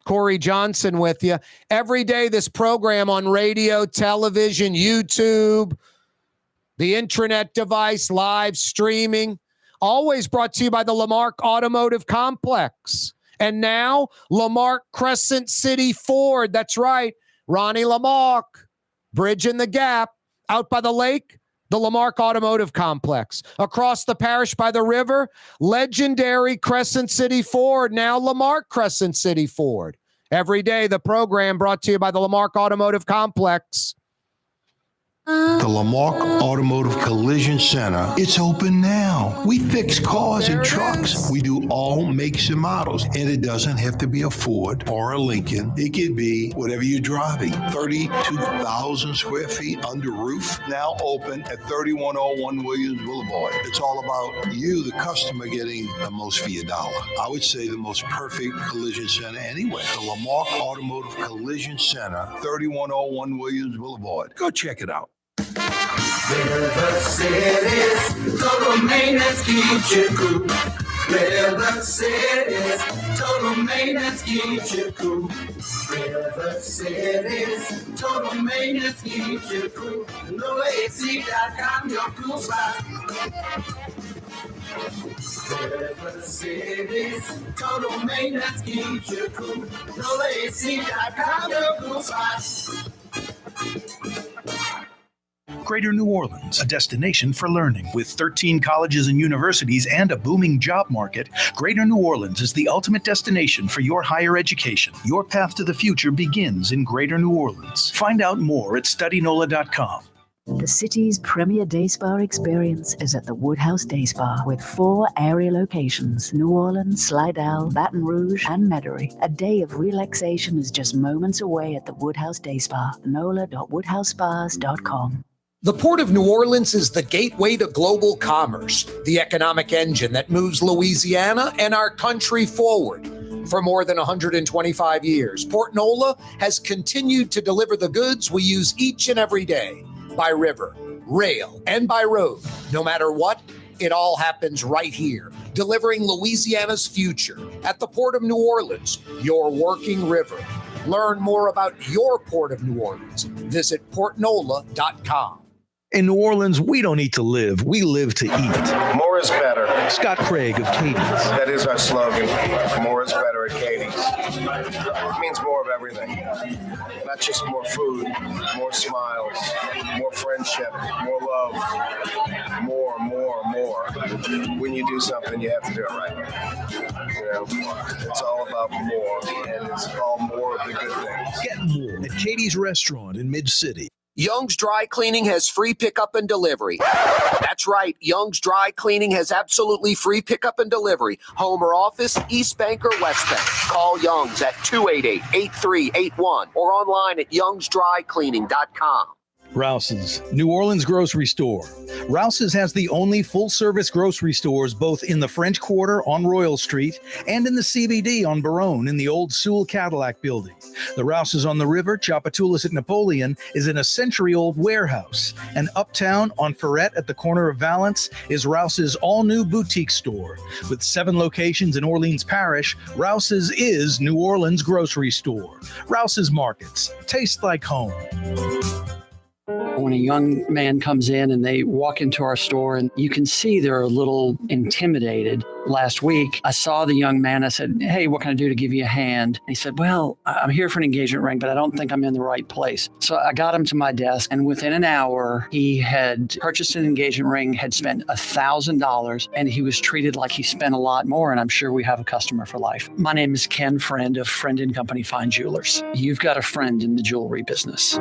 Corey Johnson with you. Every day, this program on radio, television, YouTube, the intranet device, live streaming, always brought to you by the Lamarck Automotive Complex. And now, Lamarck Crescent City Ford. That's right. Ronnie Lamarck, bridging the gap. Out by the lake, the Lamarck Automotive Complex. Across the parish by the river, legendary Crescent City Ford, now Lamarck Crescent City Ford. Every day, the program brought to you by the Lamarck Automotive Complex. The Lamarck Automotive Collision Center, it's open now. We fix cars and trucks. We do all makes and models. And it doesn't have to be a Ford or a Lincoln. It could be whatever you're driving. 32,000 square feet under roof, now open at 3101 Williams Boulevard. It's all about you, the customer, getting the most for your dollar. I would say the most perfect collision center anywhere. The Lamarck Automotive Collision Center, 3101 Williams Boulevard. Go check it out. River City's total maintenance keeps you cool. River City's total maintenance keeps you cool. River City's total maintenance keeps you cool. NoAC.com, your cool spot. River City's total maintenance keeps you cool. NoAC.com, your cool spot. Greater New Orleans, a destination for learning. With 13 colleges and universities and a booming job market, Greater New Orleans is the ultimate destination for your higher education. Your path to the future begins in Greater New Orleans. Find out more at studynola.com. The city's premier day spa experience is at the Woodhouse Day Spa with 4 area locations: New Orleans, Slidell, Baton Rouge, and Metairie. A day of relaxation is just moments away at the Woodhouse Day Spa. NOLA.woodhousespas.com. The Port of New Orleans is the gateway to global commerce, the economic engine that moves Louisiana and our country forward. For more than 125 years, Port Nola has continued to deliver the goods we use each and every day, by river, rail, and by road. No matter what, it all happens right here, delivering Louisiana's future at the Port of New Orleans, your working river. Learn more about your Port of New Orleans. Visit portnola.com. In New Orleans, we don't eat to live. We live to eat. More is better. Scott Craig of Katie's. That is our slogan. More is better at Katie's. It means more of everything. Not just more food, more smiles, more friendship, more love, more. When you do something, you have to do it right. You know, it's all about more, and it's all more of the good things. Get more at Katie's Restaurant in Mid-City. Young's Dry Cleaning has free pickup and delivery. That's right. Young's Dry Cleaning has absolutely free pickup and delivery. Home or office, East Bank or West Bank. Call Young's at 288-8381 or online at youngsdrycleaning.com. Rouse's, New Orleans grocery store. Rouse's has the only full-service grocery stores both in the French Quarter on Royal Street and in the CBD on Baronne in the old Sewell Cadillac building. The Rouse's on the river, Tchoupitoulas at Napoleon, is in a century-old warehouse. And uptown on Ferret at the corner of Valence is Rouse's all-new boutique store. With 7 locations in Orleans Parish, Rouse's is New Orleans grocery store. Rouse's Markets. Taste like home. When a young man comes in and they walk into our store and you can see they're a little intimidated. Last week, I saw the young man. I said, "Hey, what can I do to give you a hand?" And he said, "Well, I'm here for an engagement ring, but I don't think I'm in the right place." So I got him to my desk, and within an hour, he had purchased an engagement ring, had spent $1,000, and he was treated like he spent a lot more, and I'm sure we have a customer for life. My name is Ken Friend of Friend & Company Fine Jewelers. You've got a friend in the jewelry business.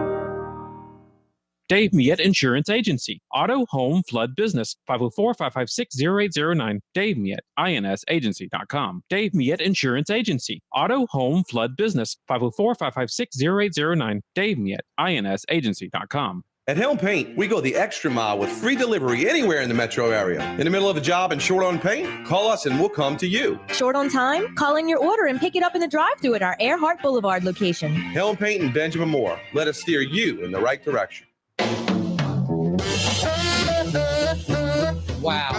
Dave Miette Insurance Agency. Auto, home, flood business. 504-556-0809. Dave Miette, INSagency.com. Dave Miette Insurance Agency. Auto, home, flood business. 504-556-0809. Dave Miette, INSagency.com. At Helm Paint, we go the extra mile with free delivery anywhere in the metro area. In the middle of a job and short on paint? Call us and we'll come to you. Short on time? Call in your order and pick it up in the drive-thru at our Earhart Boulevard location. Helm Paint and Benjamin Moore. Let us steer you in the right direction. Wow.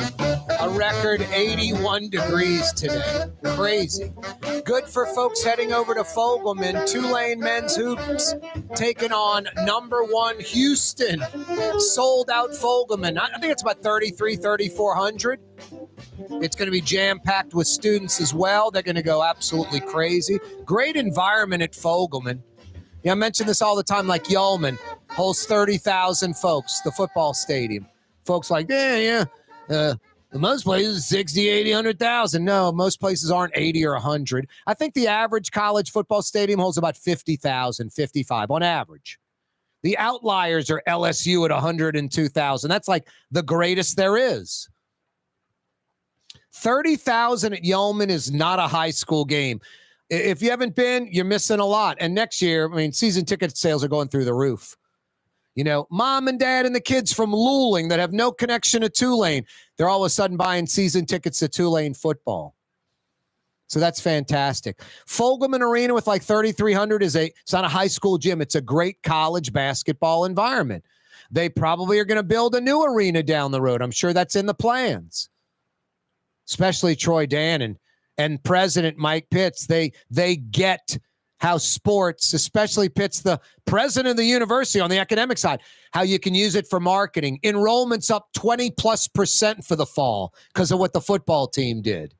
A record 81 degrees today. Crazy. Good for folks heading over to Fogelman. Tulane men's hoops taking on number 1 Houston. Sold out Fogelman. I think it's about 3,400. It's going to be jam-packed with students as well. They're going to go absolutely crazy. Great environment at Fogelman. Yeah, I mention this all the time, like Yeoman holds 30,000 folks, the football stadium. Folks like, most places 60, 80, 100,000. No, most places aren't 80 or 100. I think the average college football stadium holds about 50,000, 55 on average. The outliers are LSU at 102,000. That's like the greatest there is. 30,000 at Yeoman is not a high school game. If you haven't been, you're missing a lot. And next year, I mean, season ticket sales are going through the roof. You know, mom and dad and the kids from Luling that have no connection to Tulane, they're all of a sudden buying season tickets to Tulane football. So that's fantastic. Fogelman Arena with like 3,300 it's not a high school gym. It's a great college basketball environment. They probably are going to build a new arena down the road. I'm sure that's in the plans. Especially Troy Dan and President Mike Pitts. They get how sports, especially Pitts, the president of the university on the academic side, how you can use it for marketing. Enrollment's up 20+% for the fall because of what the football team did.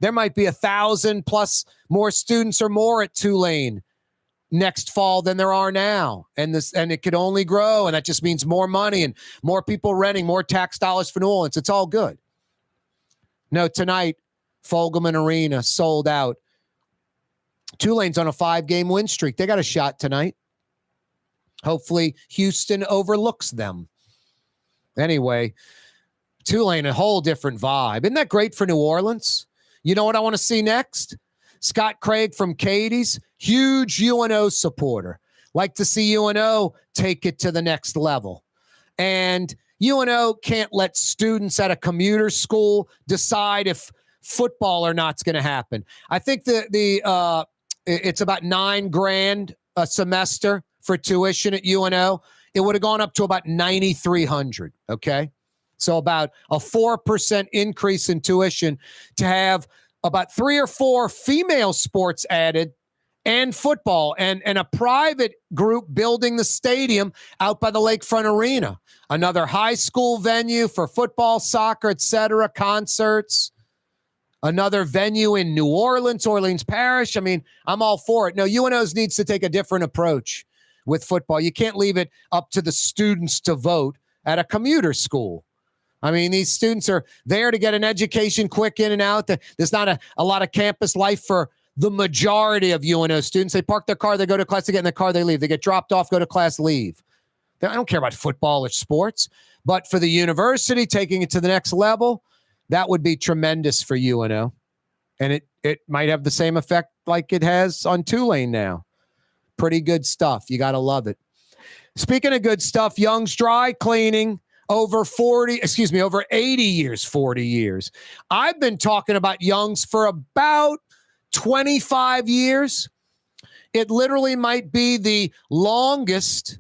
There might be 1,000 plus more students or more at Tulane next fall than there are now. And it could only grow. And that just means more money and more people renting, more tax dollars for New Orleans. It's all good. No, tonight, Fogelman Arena sold out. Tulane's on a 5-game win streak. They got a shot tonight. Hopefully, Houston overlooks them. Anyway, Tulane, a whole different vibe. Isn't that great for New Orleans? You know what I want to see next? Scott Craig from Katie's, huge UNO supporter. Like to see UNO take it to the next level. And UNO can't let students at a commuter school decide if football or not's going to happen. I think it's about $9,000 a semester for tuition at UNO. It would have gone up to about $9,300. Okay. So about a 4% increase in tuition to have about 3 or 4 female sports added and football and a private group building the stadium out by the Lakefront Arena. Another high school venue for football, soccer, etc., concerts. Another venue in New Orleans, Orleans Parish. I mean, I'm all for it. No, UNO's needs to take a different approach with football. You can't leave it up to the students to vote at a commuter school. I mean, these students are there to get an education quick in and out. There's not a lot of campus life for the majority of UNO students. They park their car, they go to class, they get in their car, they leave. They get dropped off, go to class, leave. I don't care about football or sports. But for the university, taking it to the next level, that would be tremendous for UNO. And it might have the same effect like it has on Tulane now. Pretty good stuff. You got to love it. Speaking of good stuff, Young's Dry Cleaning, over 80 years, 40 years. I've been talking about Young's for about 25 years. It literally might be the longest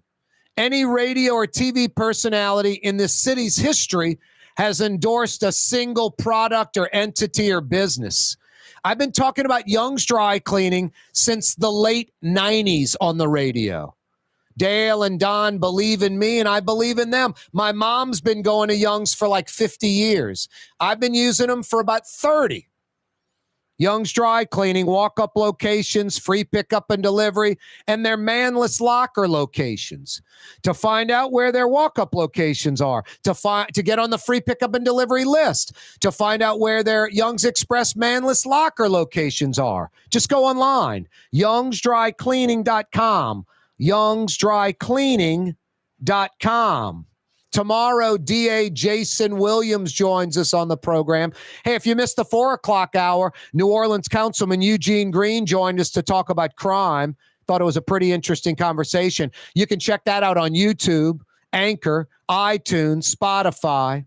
any radio or TV personality in this city's history has endorsed a single product or entity or business. I've been talking about Young's Dry Cleaning since the late 90s on the radio. Dale and Don believe in me, and I believe in them. My mom's been going to Young's for like 50 years. I've been using them for about 30. Young's Dry Cleaning, walk-up locations, free pickup and delivery, and their manless locker locations. To find out where their walk-up locations are, to get on the free pickup and delivery list, to find out where their Young's Express manless locker locations are, just go online, youngsdrycleaning.com, youngsdrycleaning.com. Tomorrow, DA Jason Williams joins us on the program. Hey, if you missed the 4 o'clock hour, New Orleans Councilman Eugene Green joined us to talk about crime. Thought it was a pretty interesting conversation. You can check that out on YouTube, Anchor, iTunes, Spotify.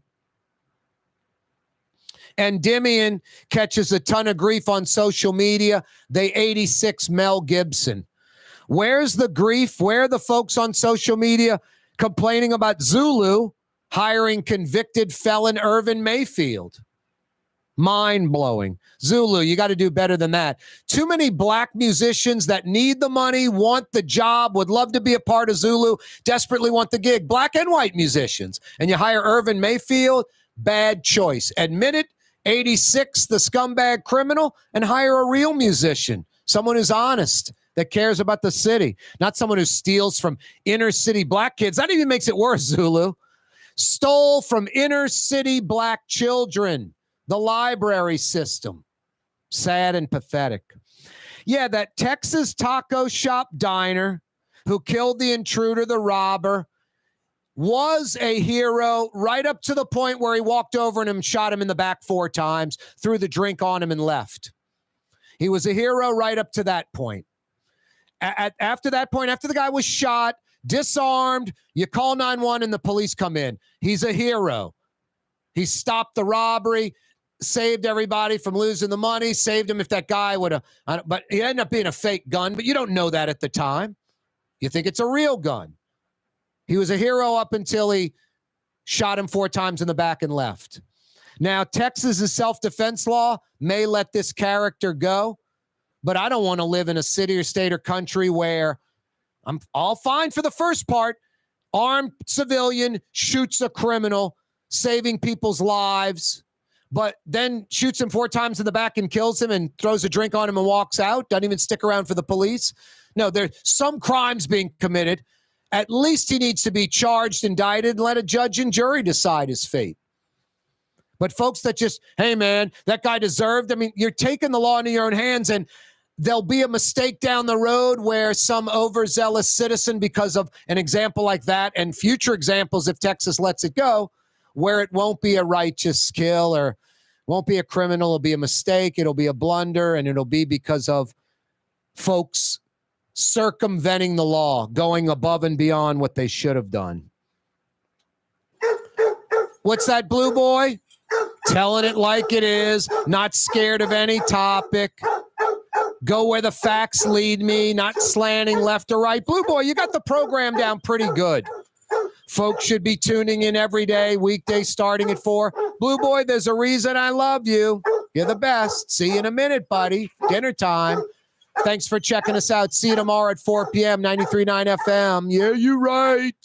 And Dimian catches a ton of grief on social media. They 86 Mel Gibson. Where's the grief? Where are the folks on social media complaining about Zulu hiring convicted felon Irvin Mayfield? Mind-blowing. Zulu, you got to do better than that. Too many black musicians that need the money, want the job, would love to be a part of Zulu, desperately want the gig. Black and white musicians. And you hire Irvin Mayfield, bad choice. Admit it, 86, the scumbag criminal, and hire a real musician, someone who's honest, that cares about the city, not someone who steals from inner city black kids. That even makes it worse, Zulu. Stole from inner city black children, the library system. Sad and pathetic. Yeah, that Texas taco shop diner who killed the intruder, the robber, was a hero right up to the point where he walked over and shot him in the back 4 times, threw the drink on him and left. He was a hero right up to that point. After that point, after the guy was shot, disarmed, you call 911 and the police come in. He's a hero. He stopped the robbery, saved everybody from losing the money, saved him if that guy would have, but he ended up being a fake gun, but you don't know that at the time. You think it's a real gun. He was a hero up until he shot him 4 times in the back and left. Now, Texas's self-defense law may let this character go, but I don't want to live in a city or state or country where I'm all fine for the first part. Armed civilian shoots a criminal, saving people's lives, but then shoots him 4 times in the back and kills him and throws a drink on him and walks out, doesn't even stick around for the police. No, there's some crimes being committed. At least he needs to be charged, indicted, and let a judge and jury decide his fate. But folks that just, hey, man, that guy deserved, I mean, you're taking the law into your own hands, and there'll be a mistake down the road where some overzealous citizen, because of an example like that, and future examples if Texas lets it go, where it won't be a righteous kill or won't be a criminal, it'll be a mistake, it'll be a blunder, and it'll be because of folks circumventing the law, going above and beyond what they should have done. What's that, Blue Boy? Telling it like it is, not scared of any topic. Go where the facts lead me, not slanting left or right. Blue Boy, you got the program down pretty good. Folks should be tuning in every day, weekday starting at 4. Blue Boy, there's a reason I love you. You're the best. See you in a minute, buddy. Dinner time. Thanks for checking us out. See you tomorrow at 4 p.m., 93.9 FM. Yeah, you're right.